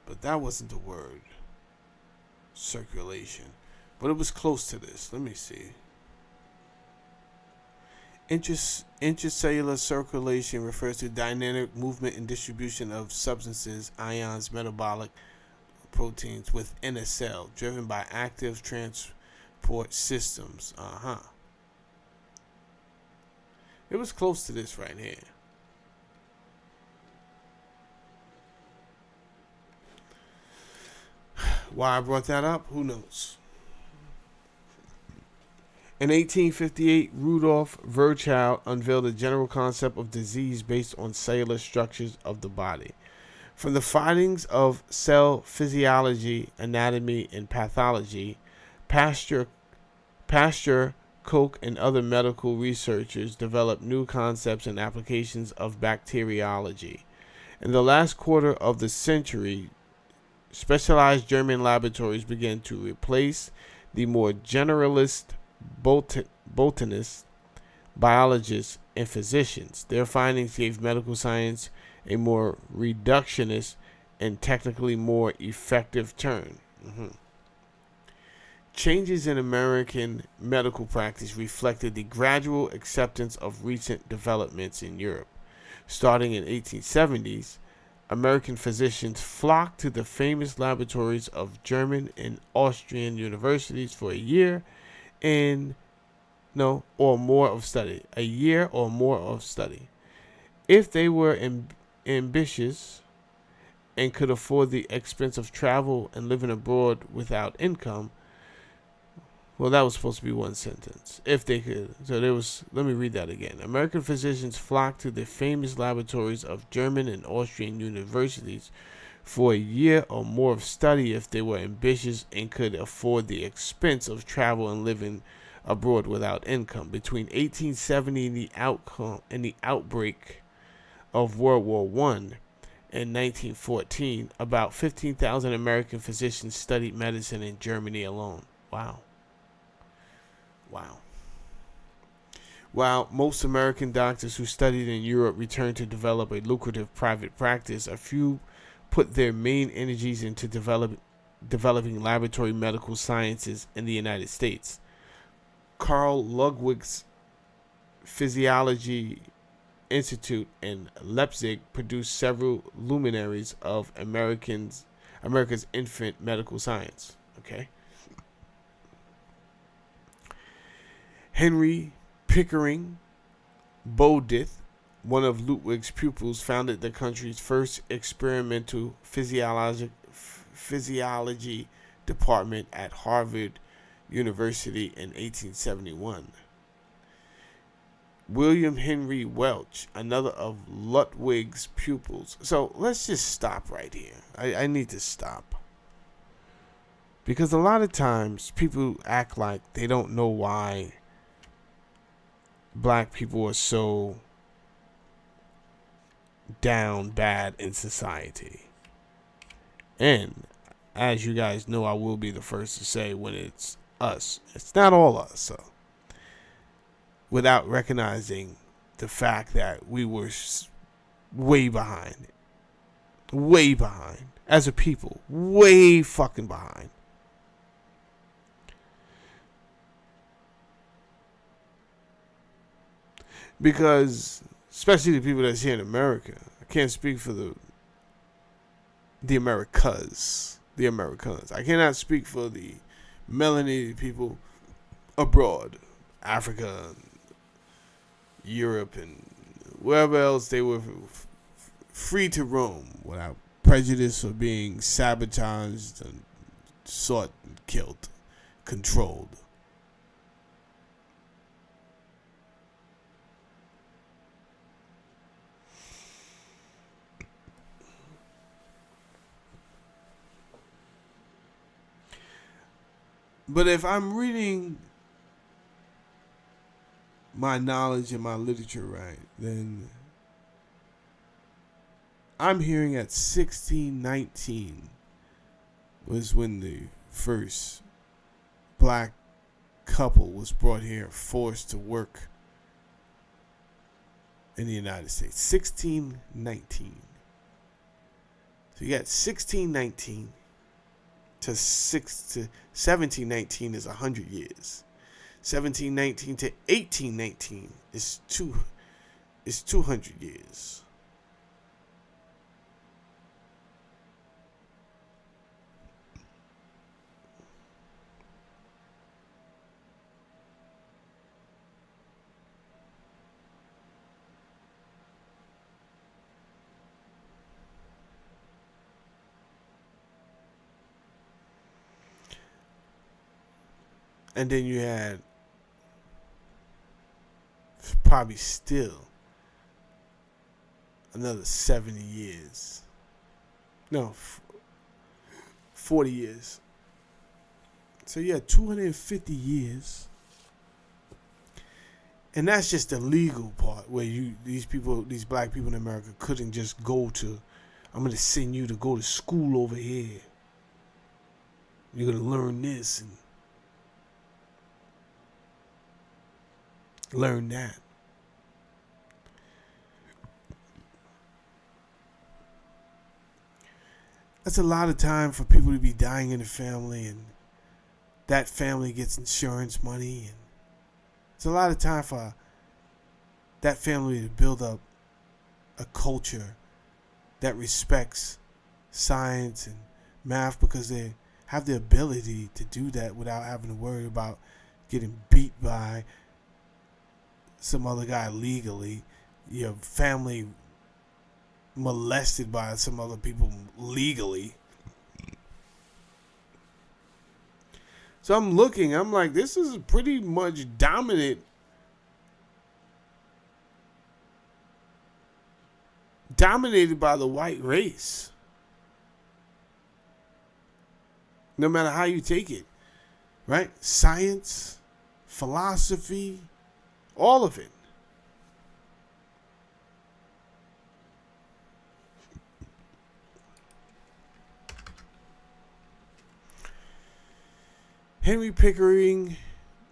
But that wasn't the word. Circulation. But it was close to this. Let me see. Intracellular circulation refers to dynamic movement and distribution of substances, ions, metabolic proteins within a cell, driven by active transport systems. It was close to this right here. Why I brought that up, who knows? In 1858, Rudolf Virchow unveiled a general concept of disease based on cellular structures of the body. From the findings of cell physiology, anatomy, and pathology, Pasteur, Koch, and other medical researchers developed new concepts and applications of bacteriology. In the last quarter of the century, specialized German laboratories began to replace the more generalist botanists, biologists, and physicians. Their findings gave medical science a more reductionist and technically more effective turn. Changes in American medical practice reflected the gradual acceptance of recent developments in Europe. Starting in the 1870s, American physicians flocked to the famous laboratories of German and Austrian universities for a year or more of study. If they were ambitious and could afford the expense of travel and living abroad without income, well, that was supposed to be one sentence. If they could. Let me read that again. American physicians flocked to the famous laboratories of German and Austrian universities for a year or more of study if they were ambitious and could afford the expense of travel and living abroad without income. Between 1870 and the outbreak of World War I in 1914, about 15,000 American physicians studied medicine in Germany alone. Wow. While most American doctors who studied in Europe returned to develop a lucrative private practice, a few put their main energies into developing laboratory medical sciences in the United States. Carl Ludwig's Physiology Institute in Leipzig produced several luminaries of America's infant medical science. Okay. Henry Pickering Bodith, one of Ludwig's pupils, founded the country's first experimental physiology department at Harvard University in 1871. William Henry Welch, another of Ludwig's pupils. So let's just stop right here. I need to stop. Because a lot of times people act like they don't know why black people are so down bad in society. And as you guys know, I will be the first to say when it's us. It's not all us. So, without recognizing the fact that we were way behind. Way behind. As a people. Way fucking behind. Because, especially the people that's here in America, I can't speak for the Americas. The Americans. I cannot speak for the melanated people abroad. Africa, Europe, and wherever else they were free to roam without prejudice or being sabotaged and sought and killed, controlled. But if I'm reading my knowledge and my literature right, then I'm hearing at 1619 was when the first black couple was brought here, forced to work in the United States. 1619. So you got 1619 to 1719 is 100 years. 1719 to 1819 is 200 years. And then you had probably still another 70 years. No, 40 years. So you had 250 years. And that's just the legal part where these black people in America couldn't just go to, I'm going to send you to go to school over here. You're going to learn this and learn that. That's a lot of time for people to be dying in the family, and that family gets insurance money, and it's a lot of time for that family to build up a culture that respects science and math because they have the ability to do that without having to worry about getting beat by some other guy legally, your family molested by some other people legally. So I'm like, this is pretty much dominated by the white race. No matter how you take it, right? Science, philosophy, all of it. Henry Pickering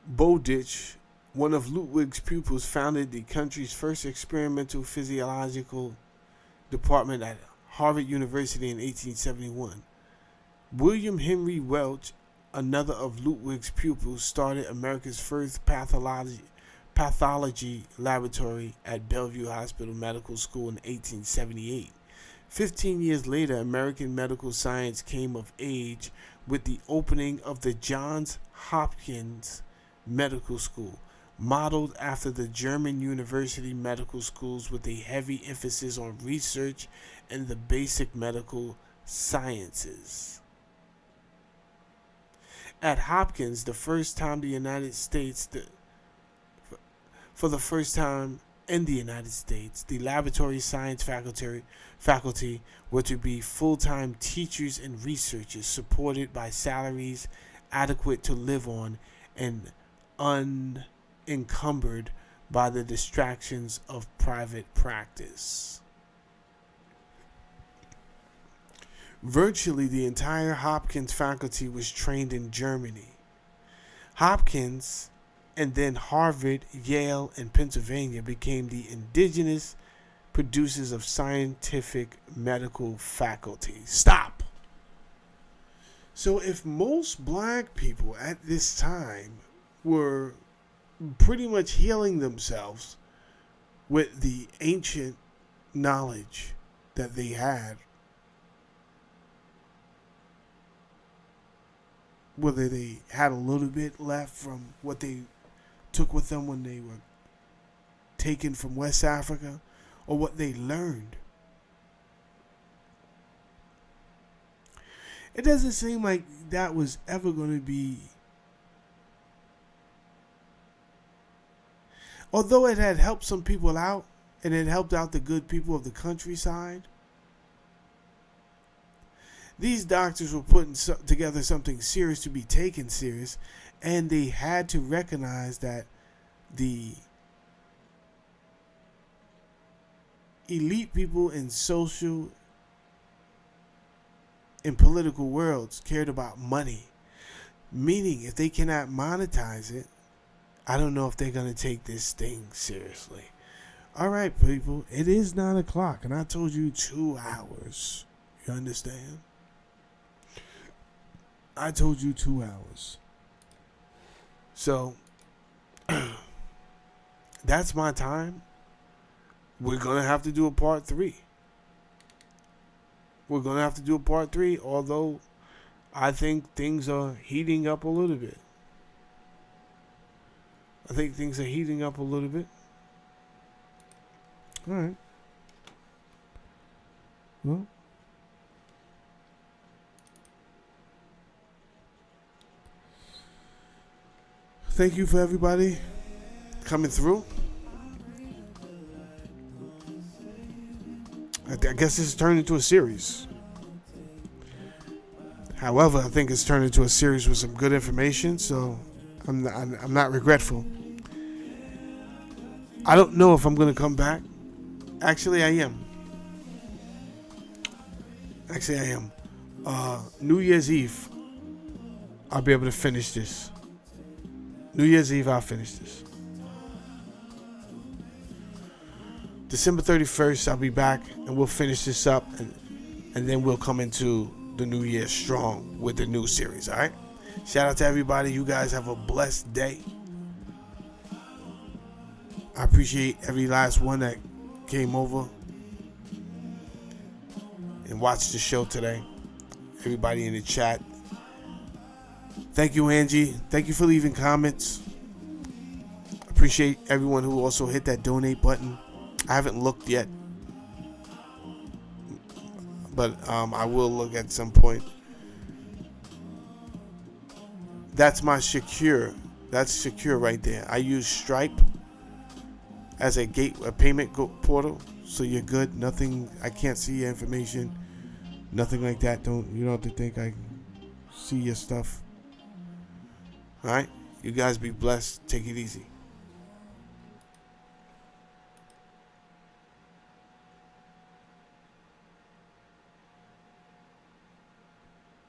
Bowditch, one of Ludwig's pupils, founded the country's first experimental physiological department at Harvard University in 1871. William Henry Welch, another of Ludwig's pupils, started America's first pathology laboratory at Bellevue Hospital Medical School in 1878. 15 years later, American medical science came of age with the opening of the Johns Hopkins Medical School, modeled after the German university medical schools with a heavy emphasis on research and the basic medical sciences. At Hopkins, the first time the United States, for the first time in the United States, the laboratory science faculty were to be full-time teachers and researchers supported by salaries adequate to live on and unencumbered by the distractions of private practice. Virtually the entire Hopkins faculty was trained in Germany. Hopkins and then Harvard, Yale, and Pennsylvania became the indigenous producers of scientific medical faculty. Stop! So if most black people at this time were pretty much healing themselves with the ancient knowledge that they had, whether they had a little bit left from what they took with them when they were taken from West Africa, or what they learned, it doesn't seem like that was ever going to be, although it had helped some people out and it helped out the good people of the countryside. These doctors were putting together something serious to be taken serious, and they had to recognize that the elite people in social and political worlds cared about money. Meaning, if they cannot monetize it, I don't know if they're going to take this thing seriously. All right, people, it is 9 o'clock, and I told you 2 hours. You understand? I told you 2 hours. So, that's my time. We're going to have to do a part 3. We're going to have to do a part 3, although I think things are heating up a little bit. All right. Well, thank you for everybody coming through. I guess this has turned into a series. However, I think it's turned into a series with some good information, so I'm not regretful. I don't know if I'm going to come back. Actually, I am. New Year's Eve, I'll be able to finish this. New Year's Eve, I'll finish this. December 31st, I'll be back, and we'll finish this up, and then we'll come into the New Year strong with the new series, all right? Shout out to everybody. You guys have a blessed day. I appreciate every last one that came over and watched the show today. Everybody in the chat. Thank you, Angie. Thank you for leaving comments. Appreciate everyone who also hit that donate button. I haven't looked yet, but I will look at some point. That's my secure. That's secure right there. I use Stripe as a payment portal, so you're good. Nothing. I can't see your information. Nothing like that. You don't have to think I see your stuff. All right. You guys be blessed. Take it easy.